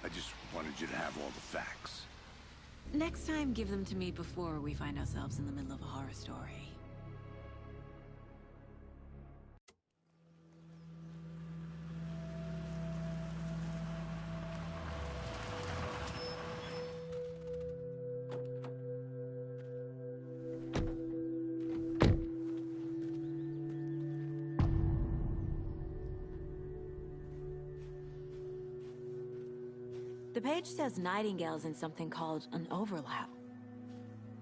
I just wanted you to have all the facts. Next time, give them to me before we find ourselves in the middle of a horror story. The page says Nightingale's in something called an overlap.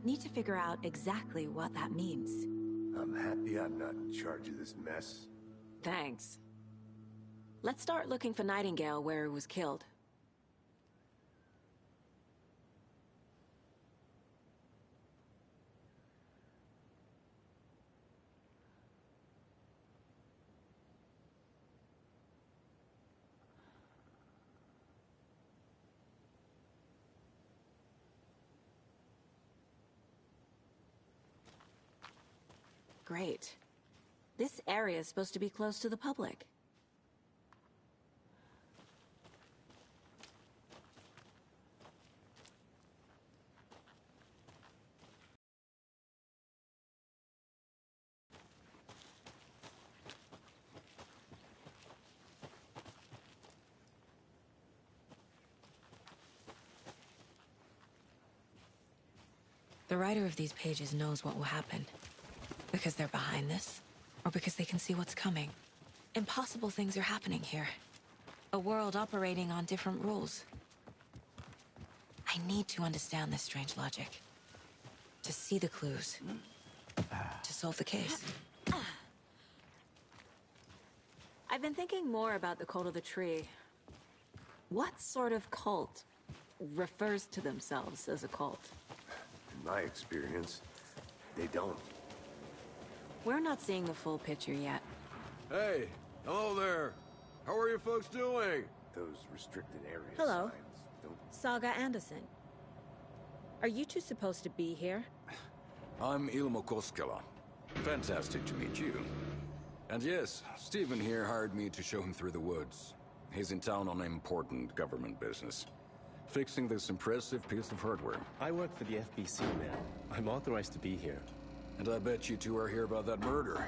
Need to figure out exactly what that means. I'm happy I'm not in charge of this mess. Thanks. Let's start looking for Nightingale where he was killed. great. This area is supposed to be closed to the public. The writer of these pages knows what will happen. Because they're behind this, or because they can see what's coming. Impossible things are happening here. A world operating on different rules. I need to understand this strange logic. To see the clues. To solve the case. I've been thinking more about the cult of the tree. What sort of cult refers to themselves as a cult? In my experience, they don't. We're not seeing the full picture yet. Hey, hello there. How are you folks doing? Those restricted areas. Hello. Signs don't... Saga Anderson. Are you two supposed to be here? I'm Ilmo Koskela. Fantastic to meet you. And yes, Stephen here hired me to show him through the woods. He's in town on important government business. Fixing this impressive piece of hardware. I work for the FBC, man. I'm authorized to be here. And I bet you two are here about that murder.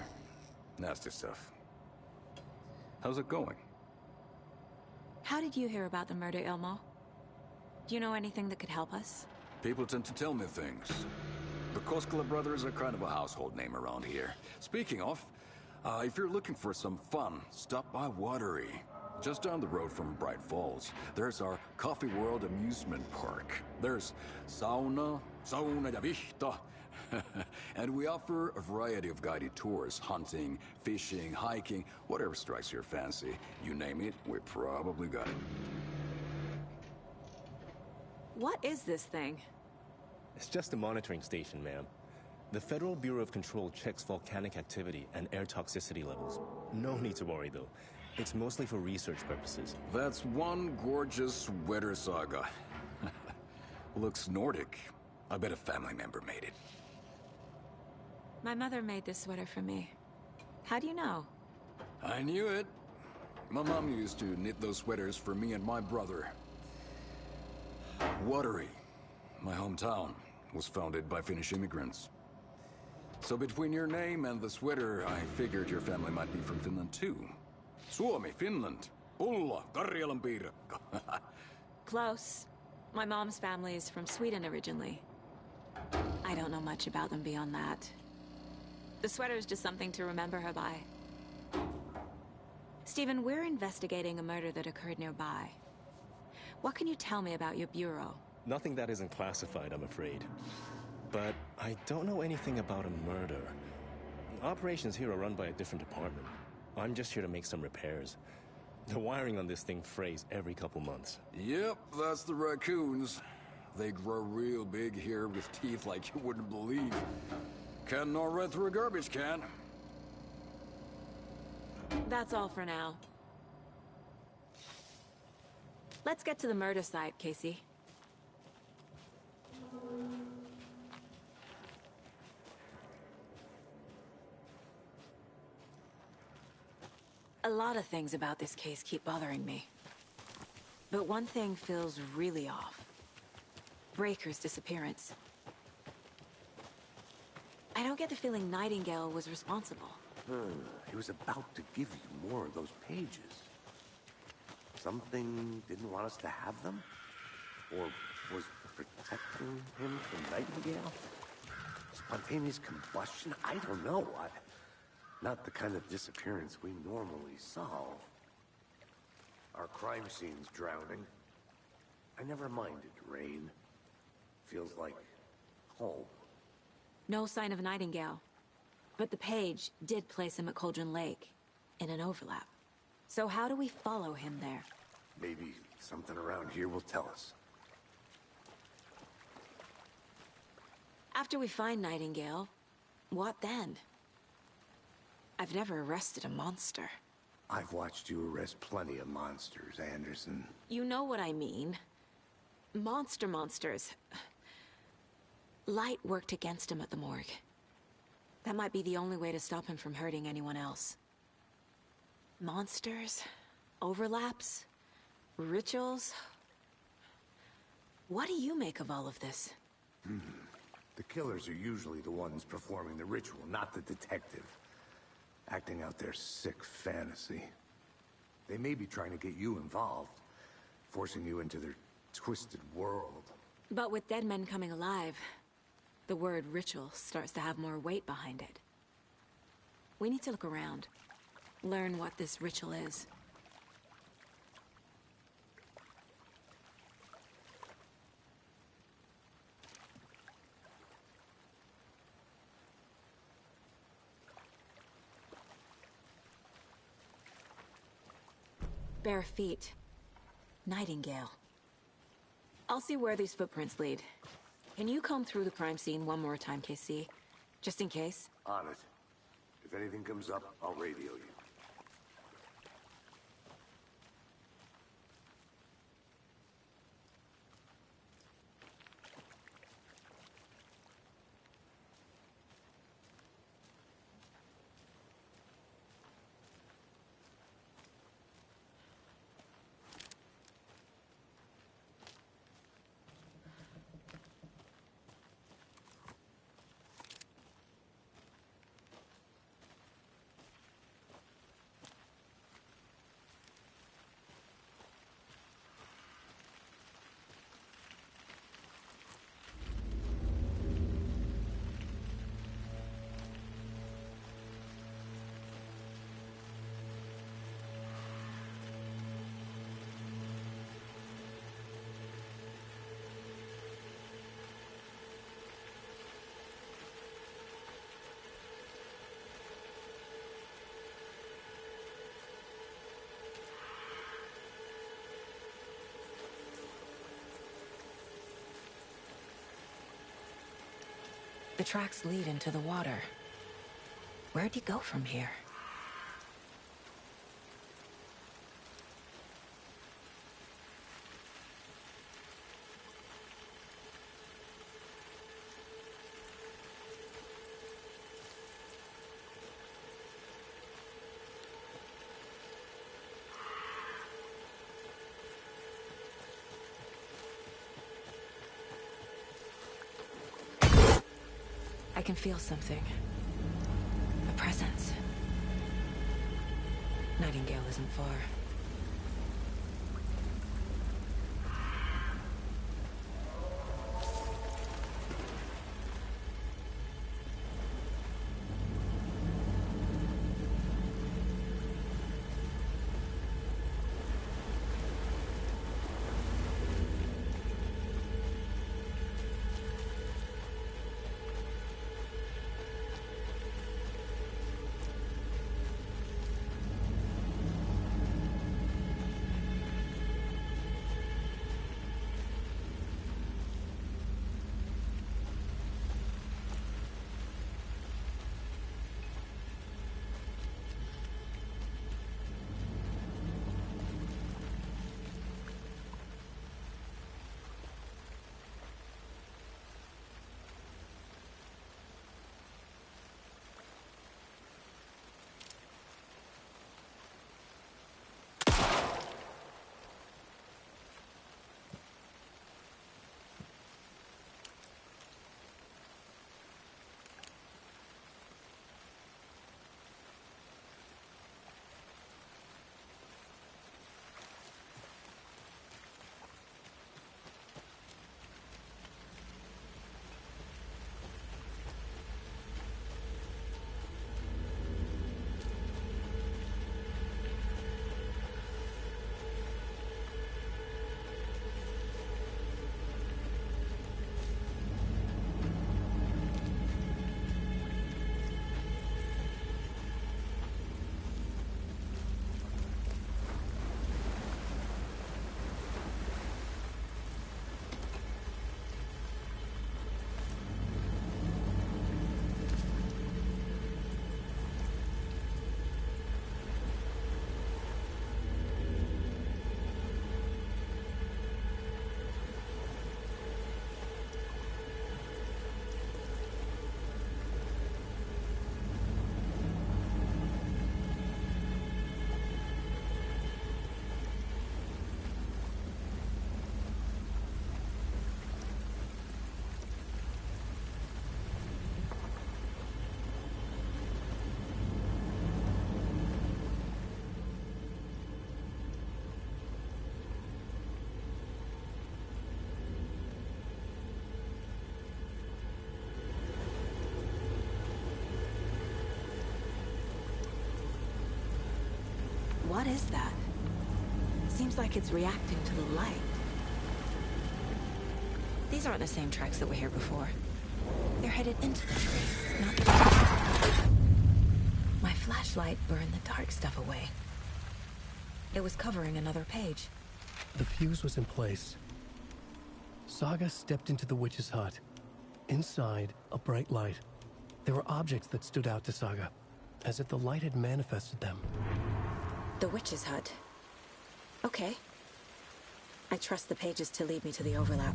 Nasty stuff. How's it going? How did you hear about the murder, Ilmo? Do you know anything that could help us? People tend to tell me things. The Koskela brothers are kind of a household name around here. Speaking of, if you're looking for some fun, stop by Watery. Just down the road from Bright Falls, there's our Coffee World amusement park. There's sauna ja vihta. And we offer a variety of guided tours, hunting, fishing, hiking, whatever strikes your fancy. You name it, we probably got it. What is this thing? It's just a monitoring station, ma'am. The Federal Bureau of Control checks volcanic activity and air toxicity levels. No need to worry, though. It's mostly for research purposes. That's one gorgeous weather saga. Looks Nordic. I bet a family member made it. My mother made this sweater for me. How do you know? I knew it. My mom used to knit those sweaters for me and my brother. Watery, my hometown, was founded by Finnish immigrants. So between your name and the sweater, I figured your family might be from Finland too. Suomi, Finland. Ulla, Karjalan piirakka. Close. My mom's family is from Sweden originally. I don't know much about them beyond that. The sweater is just something to remember her by. Stephen, we're investigating a murder that occurred nearby. What can you tell me about your bureau? Nothing that isn't classified, I'm afraid. But I don't know anything about a murder. Operations here are run by a different department. I'm just here to make some repairs. The wiring on this thing frays every couple months. Yep, that's the raccoons. They grow real big here with teeth like you wouldn't believe. Can't gnaw right through a garbage can. That's all for now. Let's get to the murder site, Casey. A lot of things about this case keep bothering me. But one thing feels really off. Breaker's disappearance. I don't get the feeling Nightingale was responsible. He was about to give you more of those pages. Something didn't want us to have them? Or was protecting him from Nightingale? Spontaneous combustion? I don't know. Not the kind of disappearance we normally solve. Our crime scene's drowning. I never minded rain. Feels like home. No sign of Nightingale. But the page did place him at Cauldron Lake, in an overlap. So how do we follow him there? Maybe something around here will tell us. After we find Nightingale, what then? I've never arrested a monster. I've watched you arrest plenty of monsters, Anderson. You know what I mean. Monsters. Light worked against him at the morgue. That might be the only way to stop him from hurting anyone else. Monsters? Overlaps? Rituals? What do you make of all of this? The killers are usually the ones performing the ritual, not the detective. Acting out their sick fantasy. They may be trying to get you involved, forcing you into their twisted world. But with dead men coming alive, the word ritual starts to have more weight behind it. We need to look around, learn what this ritual is. Bare feet. Nightingale. I'll see where these footprints lead. Can you comb through the crime scene one more time, KC? Just in case? On it. If anything comes up, I'll radio you. The tracks lead into the water. Where'd he go from here? I can feel something. A presence. Nightingale isn't far. What is that? Seems like it's reacting to the light. These aren't the same tracks that were here before. They're headed into the tree, not through. My flashlight burned the dark stuff away. It was covering another page. The fuse was in place. Saga stepped into the witch's hut. Inside, a bright light. There were objects that stood out to Saga, as if the light had manifested them. The witch's hut. Okay. I trust the pages to lead me to the overlap.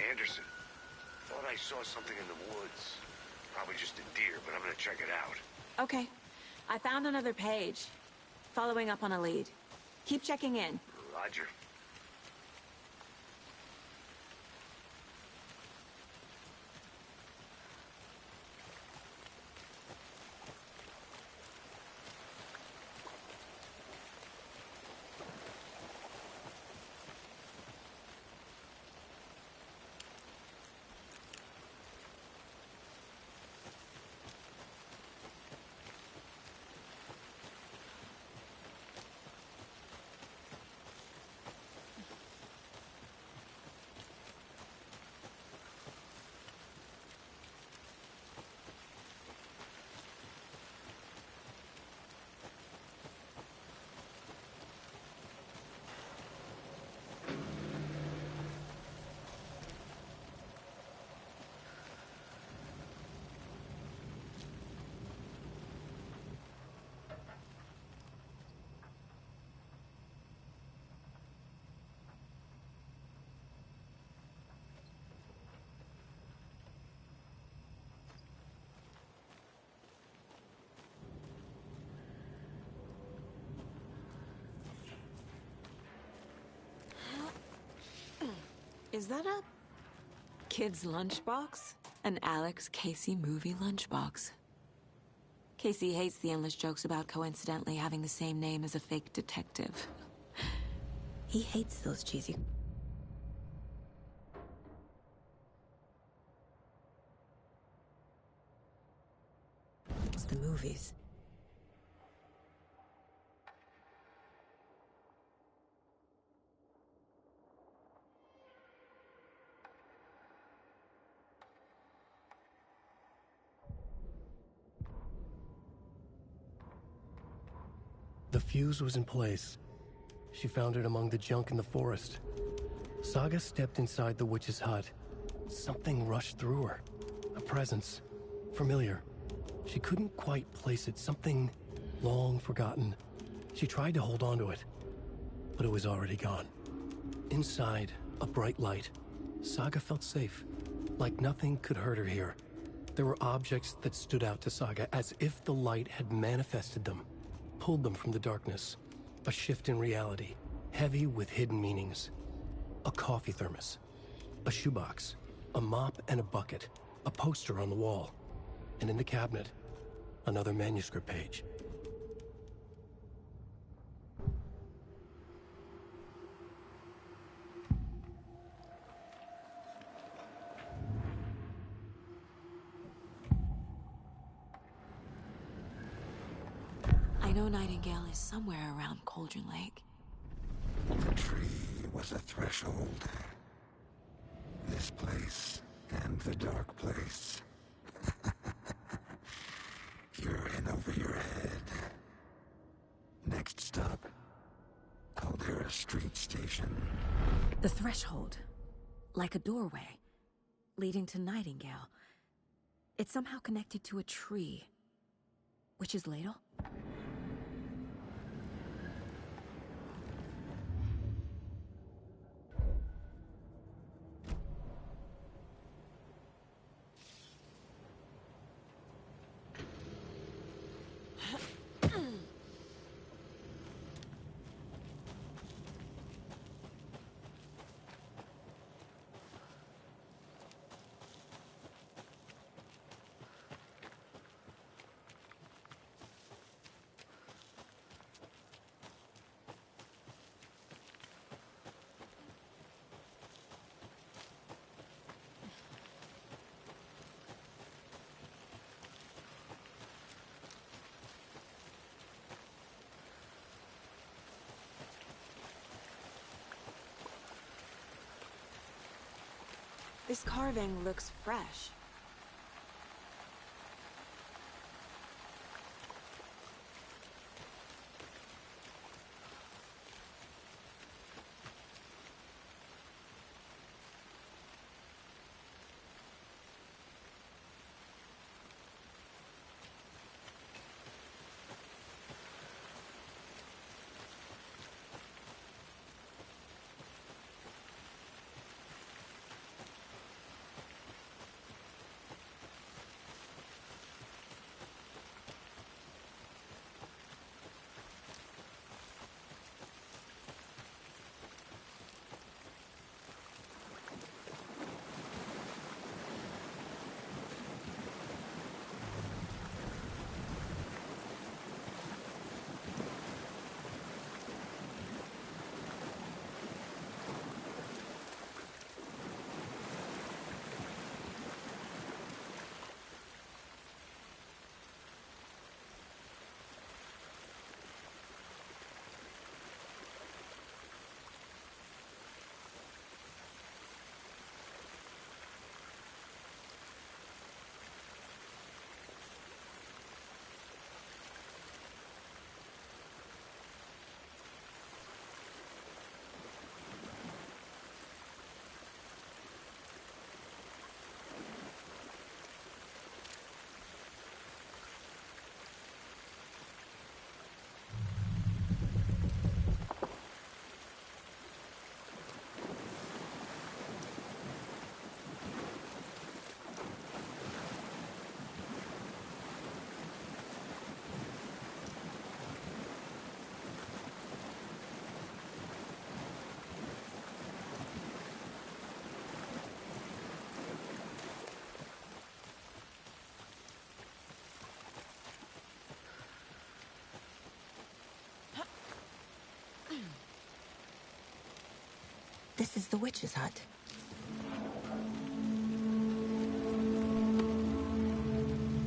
Anderson, thought I saw something in the woods. Probably just a deer, but I'm gonna check it out. Okay. I found another page. Following up on a lead. Keep checking in. Roger. Is that a kid's lunchbox? An Alex Casey movie lunchbox. Casey hates the endless jokes about coincidentally having the same name as a fake detective. He hates those cheesy... It's the movies. The fuse was in place. She found it among the junk in the forest. Saga stepped inside the witch's hut. Something rushed through her. A presence. Familiar. She couldn't quite place it. Something long forgotten. She tried to hold on to it, but it was already gone. Inside, a bright light. Saga felt safe. Like nothing could hurt her here. There were objects that stood out to Saga as if the light had manifested them. Pulled them from the darkness. A shift in reality, heavy with hidden meanings. A coffee thermos, a shoebox, a mop and a bucket, a poster on the wall, and in the cabinet, another manuscript page. I know Nightingale is somewhere around Cauldron Lake. The tree was a threshold. This place and the dark place. You're in over your head. Next stop, Caldera Street Station. The threshold. Like a doorway. leading to Nightingale. It's somehow connected to a tree. Witch's ladle? This carving looks fresh. This is the witch's hut.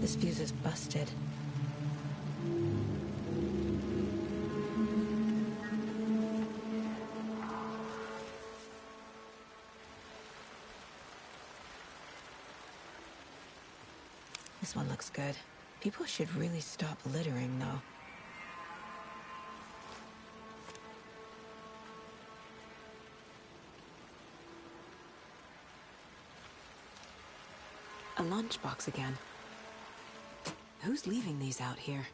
This fuse is busted. This one looks good. People should really stop littering, though. A lunchbox again. Who's leaving these out here?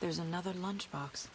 There's another lunchbox.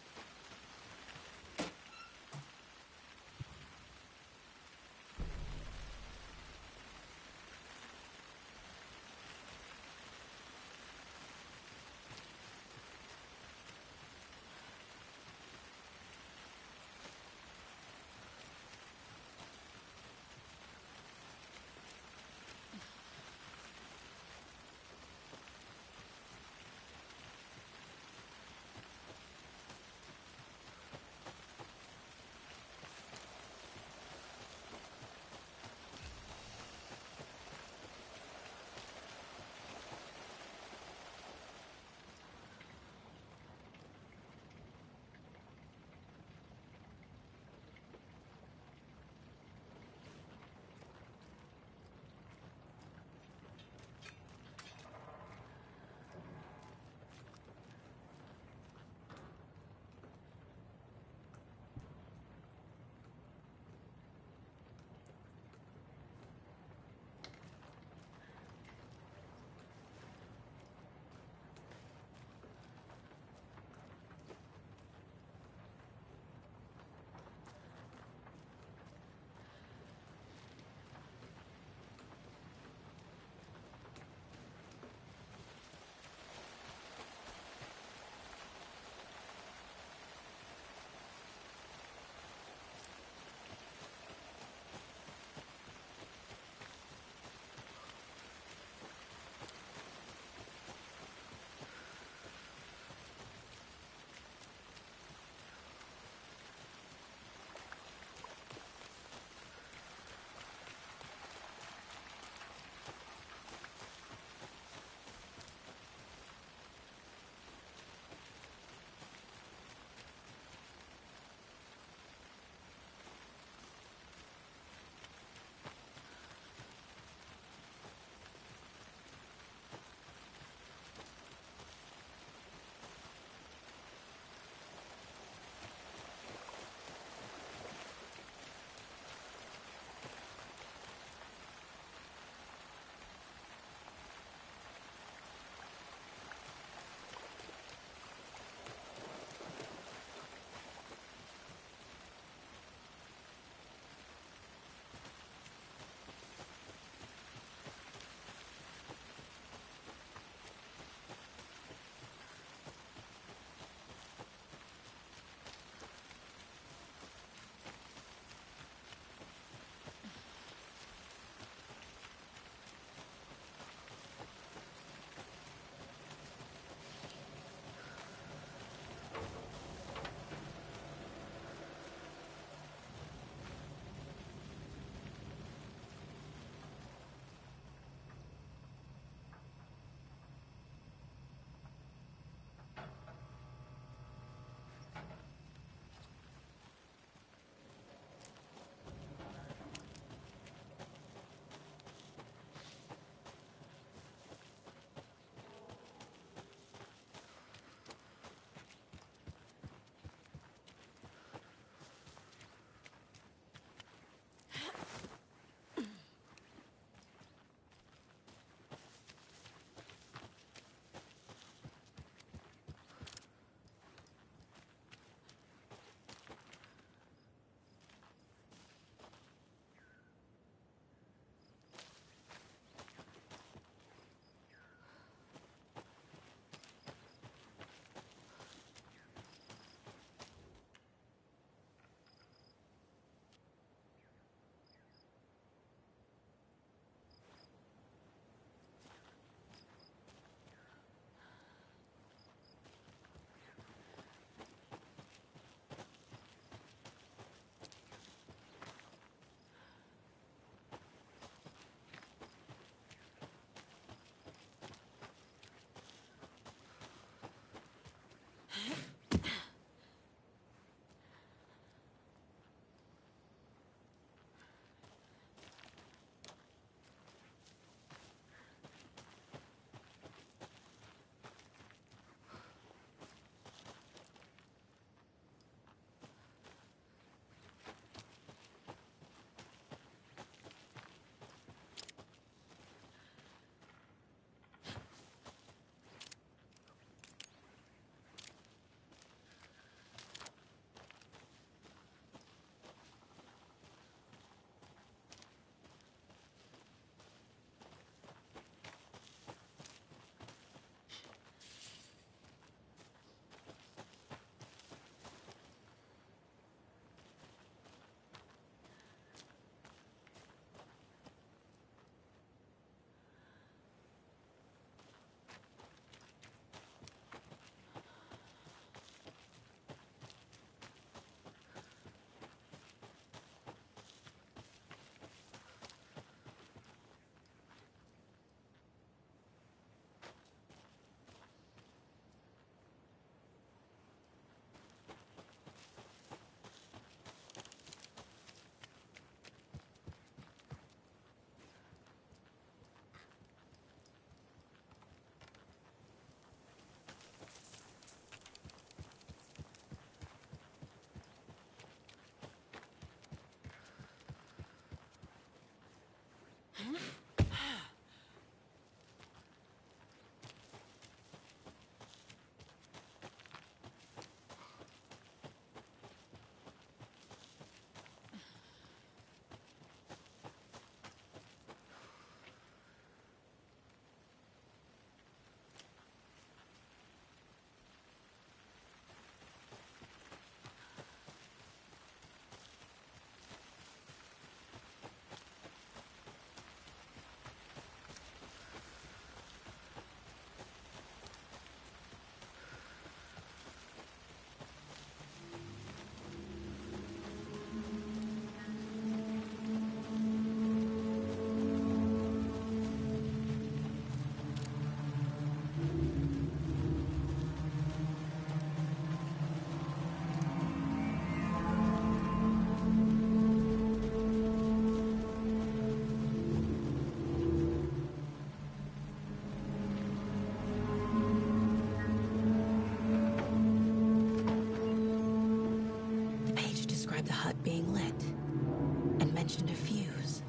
mentioned a fuse.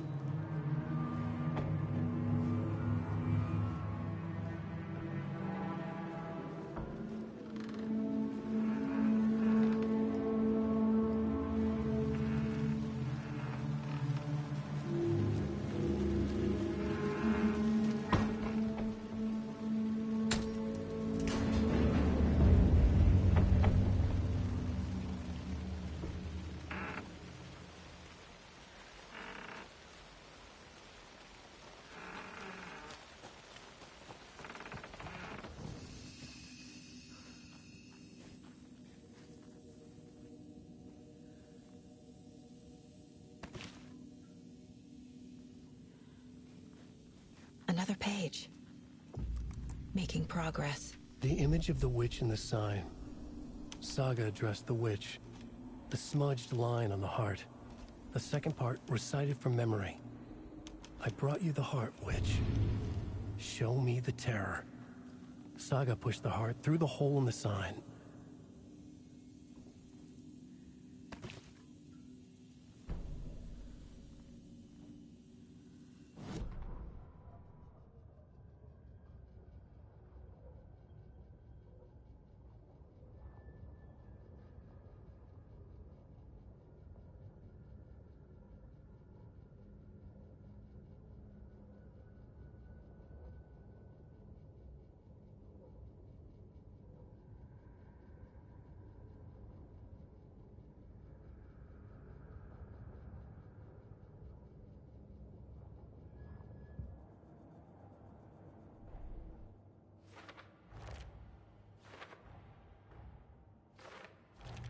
Another page. Making progress. The image of the witch in the sign. Saga addressed the witch. The smudged line on the heart. The second part recited from memory. I brought you the heart, witch. Show me the terror. Saga pushed the heart through the hole in the sign.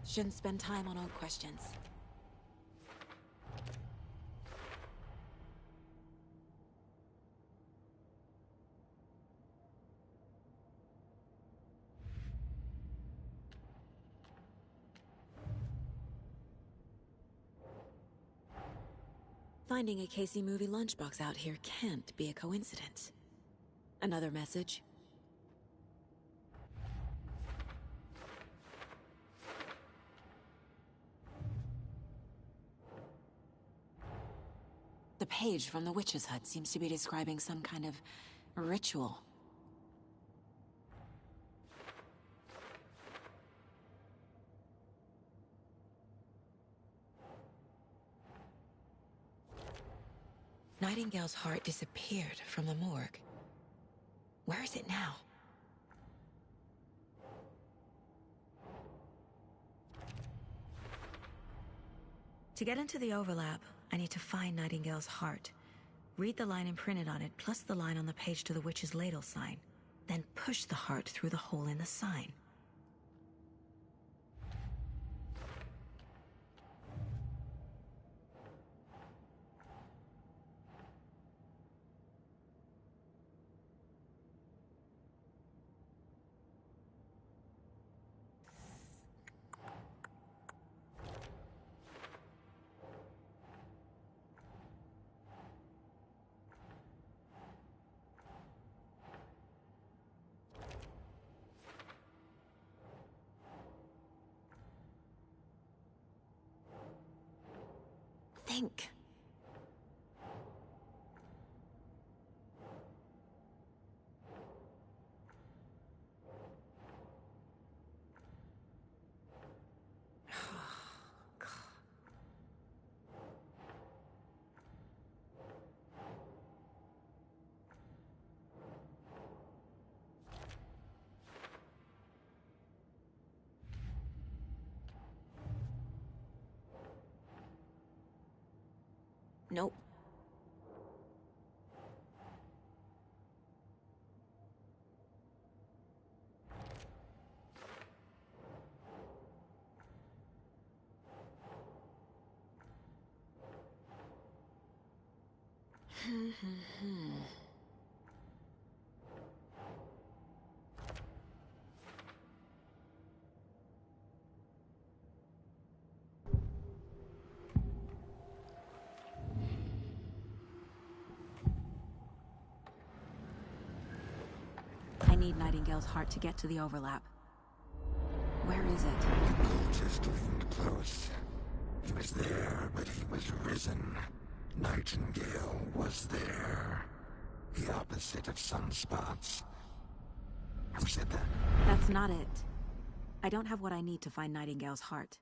Shouldn't spend time on old questions. Finding a Casey movie lunchbox out here can't be a coincidence. Another message? The page from the witch's hut seems to be describing some kind of ritual. Nightingale's heart disappeared from the morgue. Where is it now? To get into the overlap, I need to find Nightingale's heart. Read the line imprinted on it, plus the line on the page to the witch's ladle sign. Then push the heart through the hole in the sign. Think. Nope. I need Nightingale's heart to get to the overlap. Where is it? The cultist leaned close. He was there, but he was risen. Nightingale was there. The opposite of sunspots. Who said that? That's not it. I don't have what I need to find Nightingale's heart.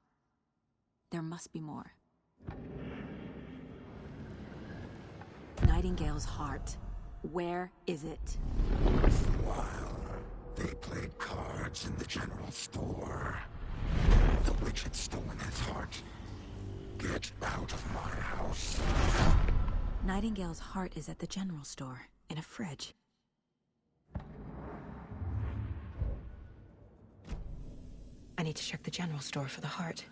There must be more. Nightingale's heart. Where is it? For a while, they played cards in the general store. The witch had stolen his heart. Get out of my house. Nightingale's heart is at the general store, in a fridge. I need to check the general store for the heart.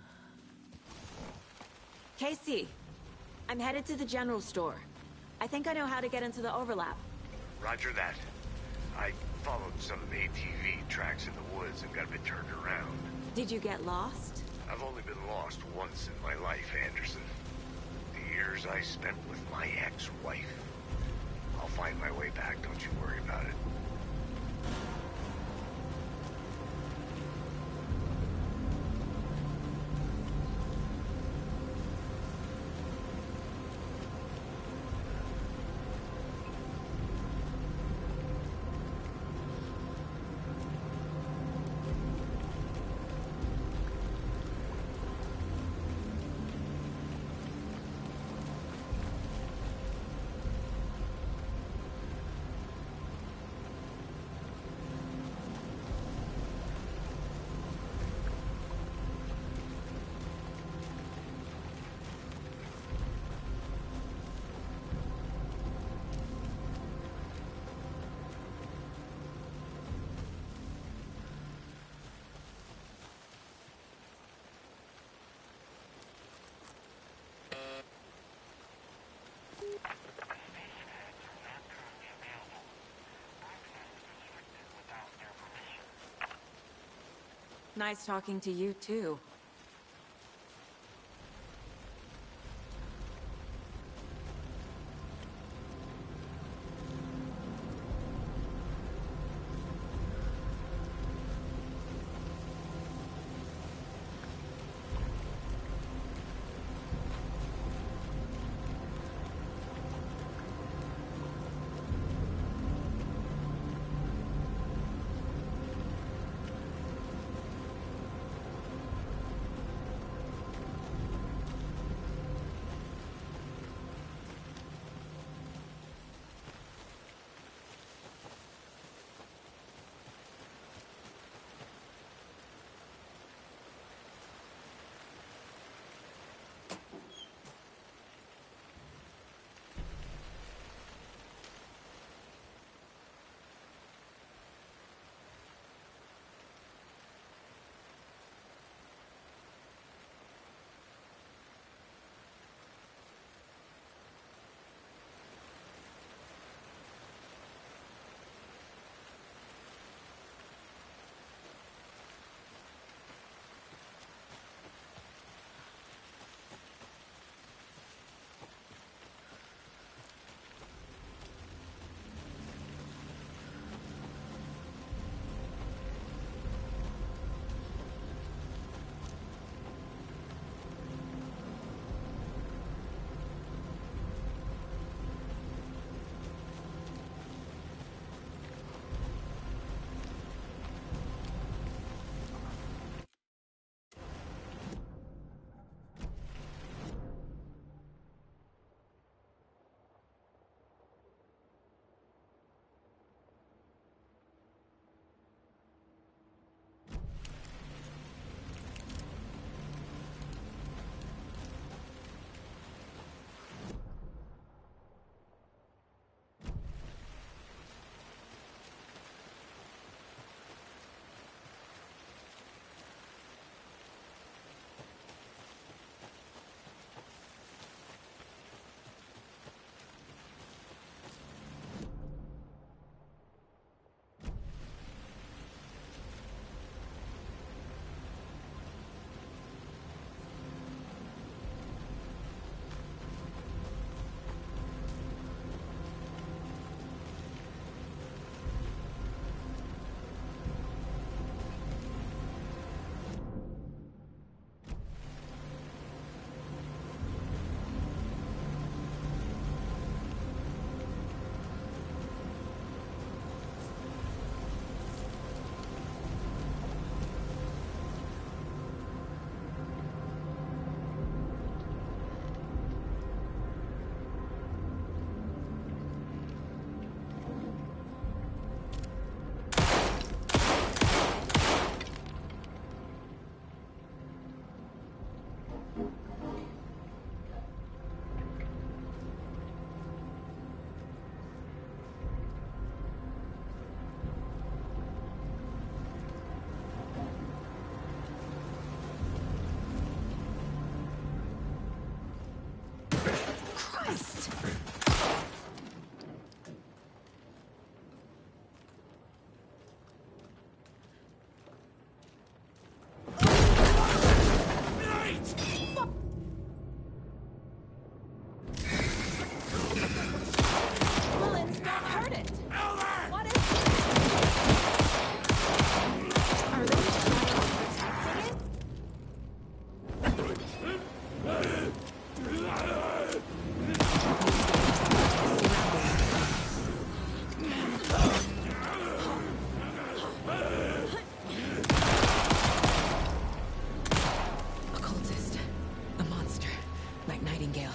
Casey! I'm headed to the general store. I think I know how to get into the overlap. Roger that. I followed some of the ATV tracks in the woods and got a bit turned around. Did you get lost? I've only been lost once in my life, Anderson. The years I spent with my ex-wife. I'll find my way back, don't you worry about it. Nice talking to you, too. Christ! Mullins, don't hurt it! What is Are they protecting it? Occultist. A monster. Like Nightingale.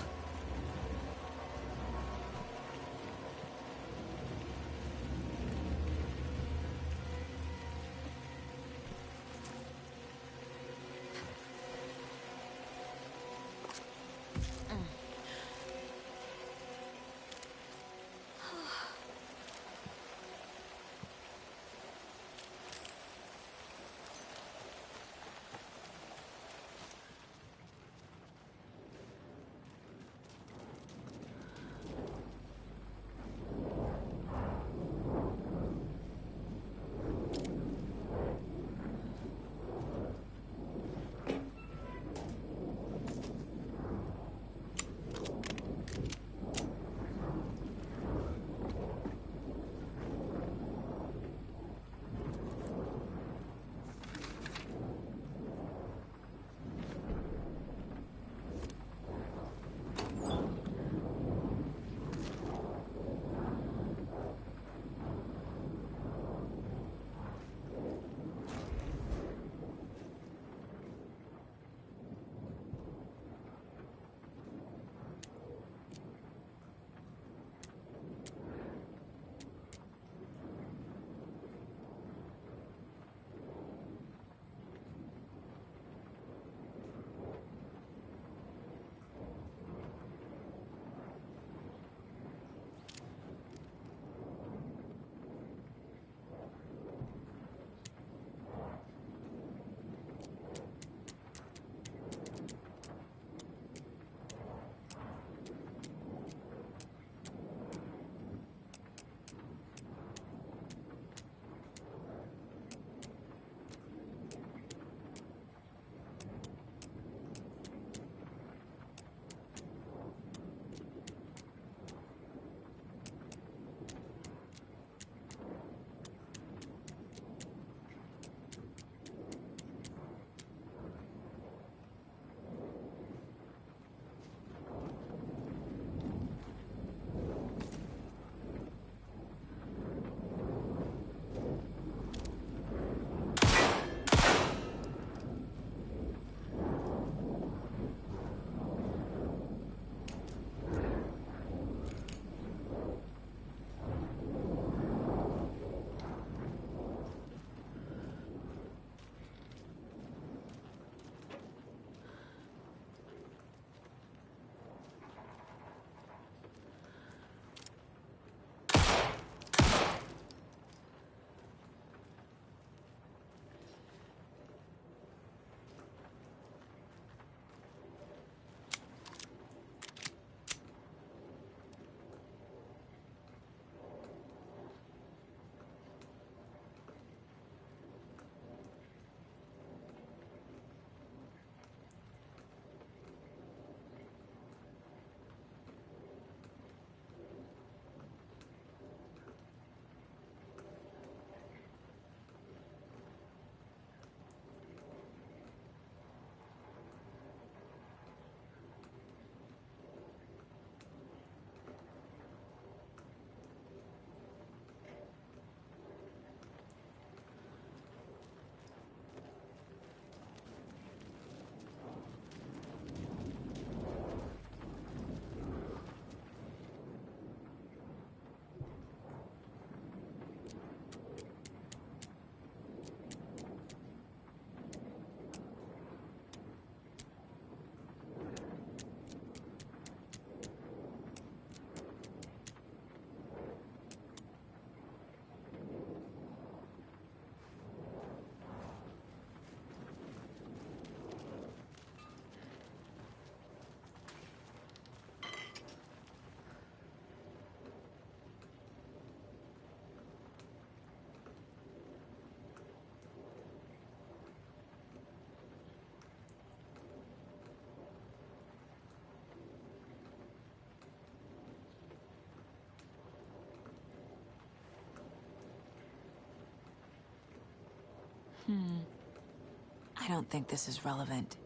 I don't think this is relevant.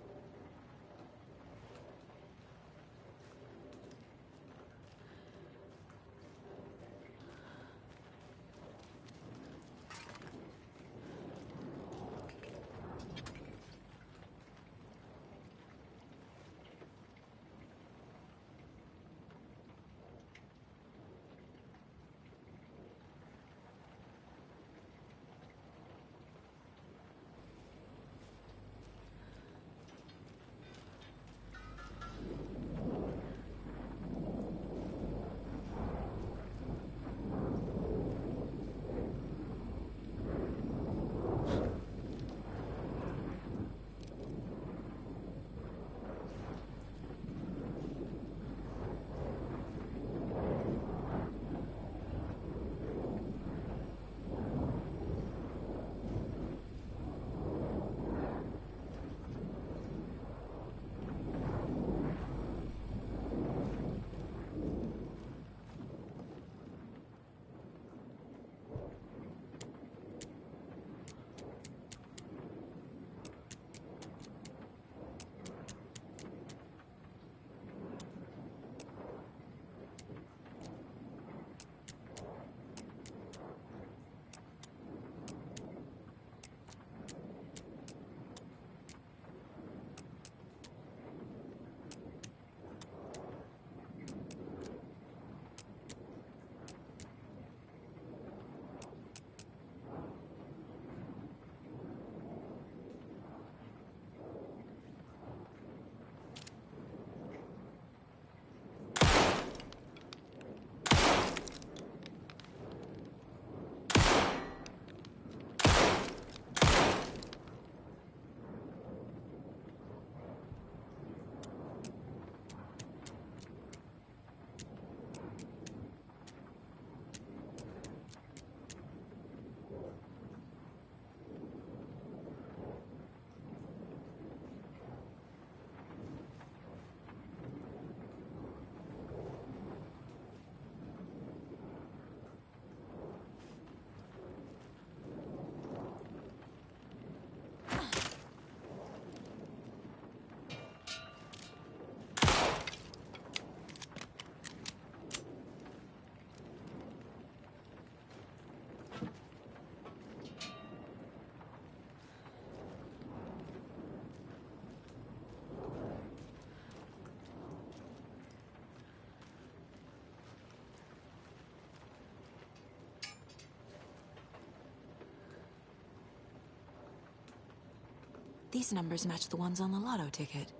These numbers match the ones on the lotto ticket.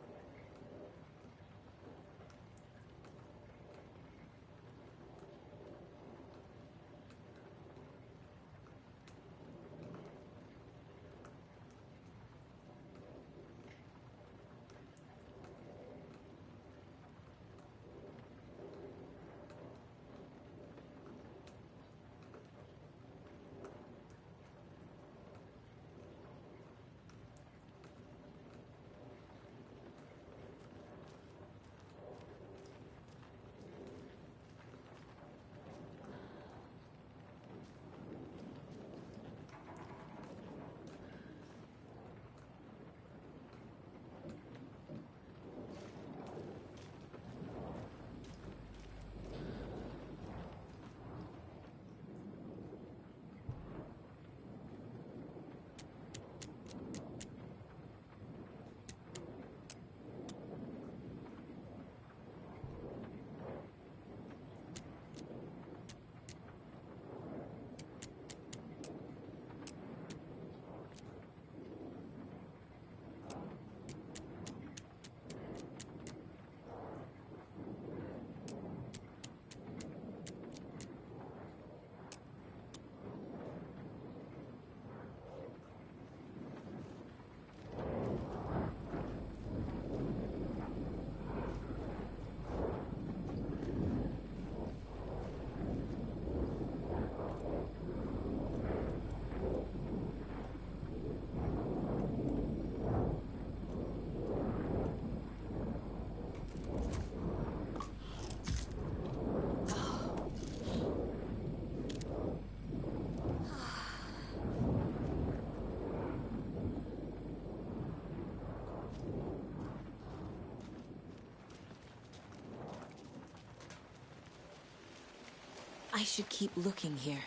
I should keep looking here.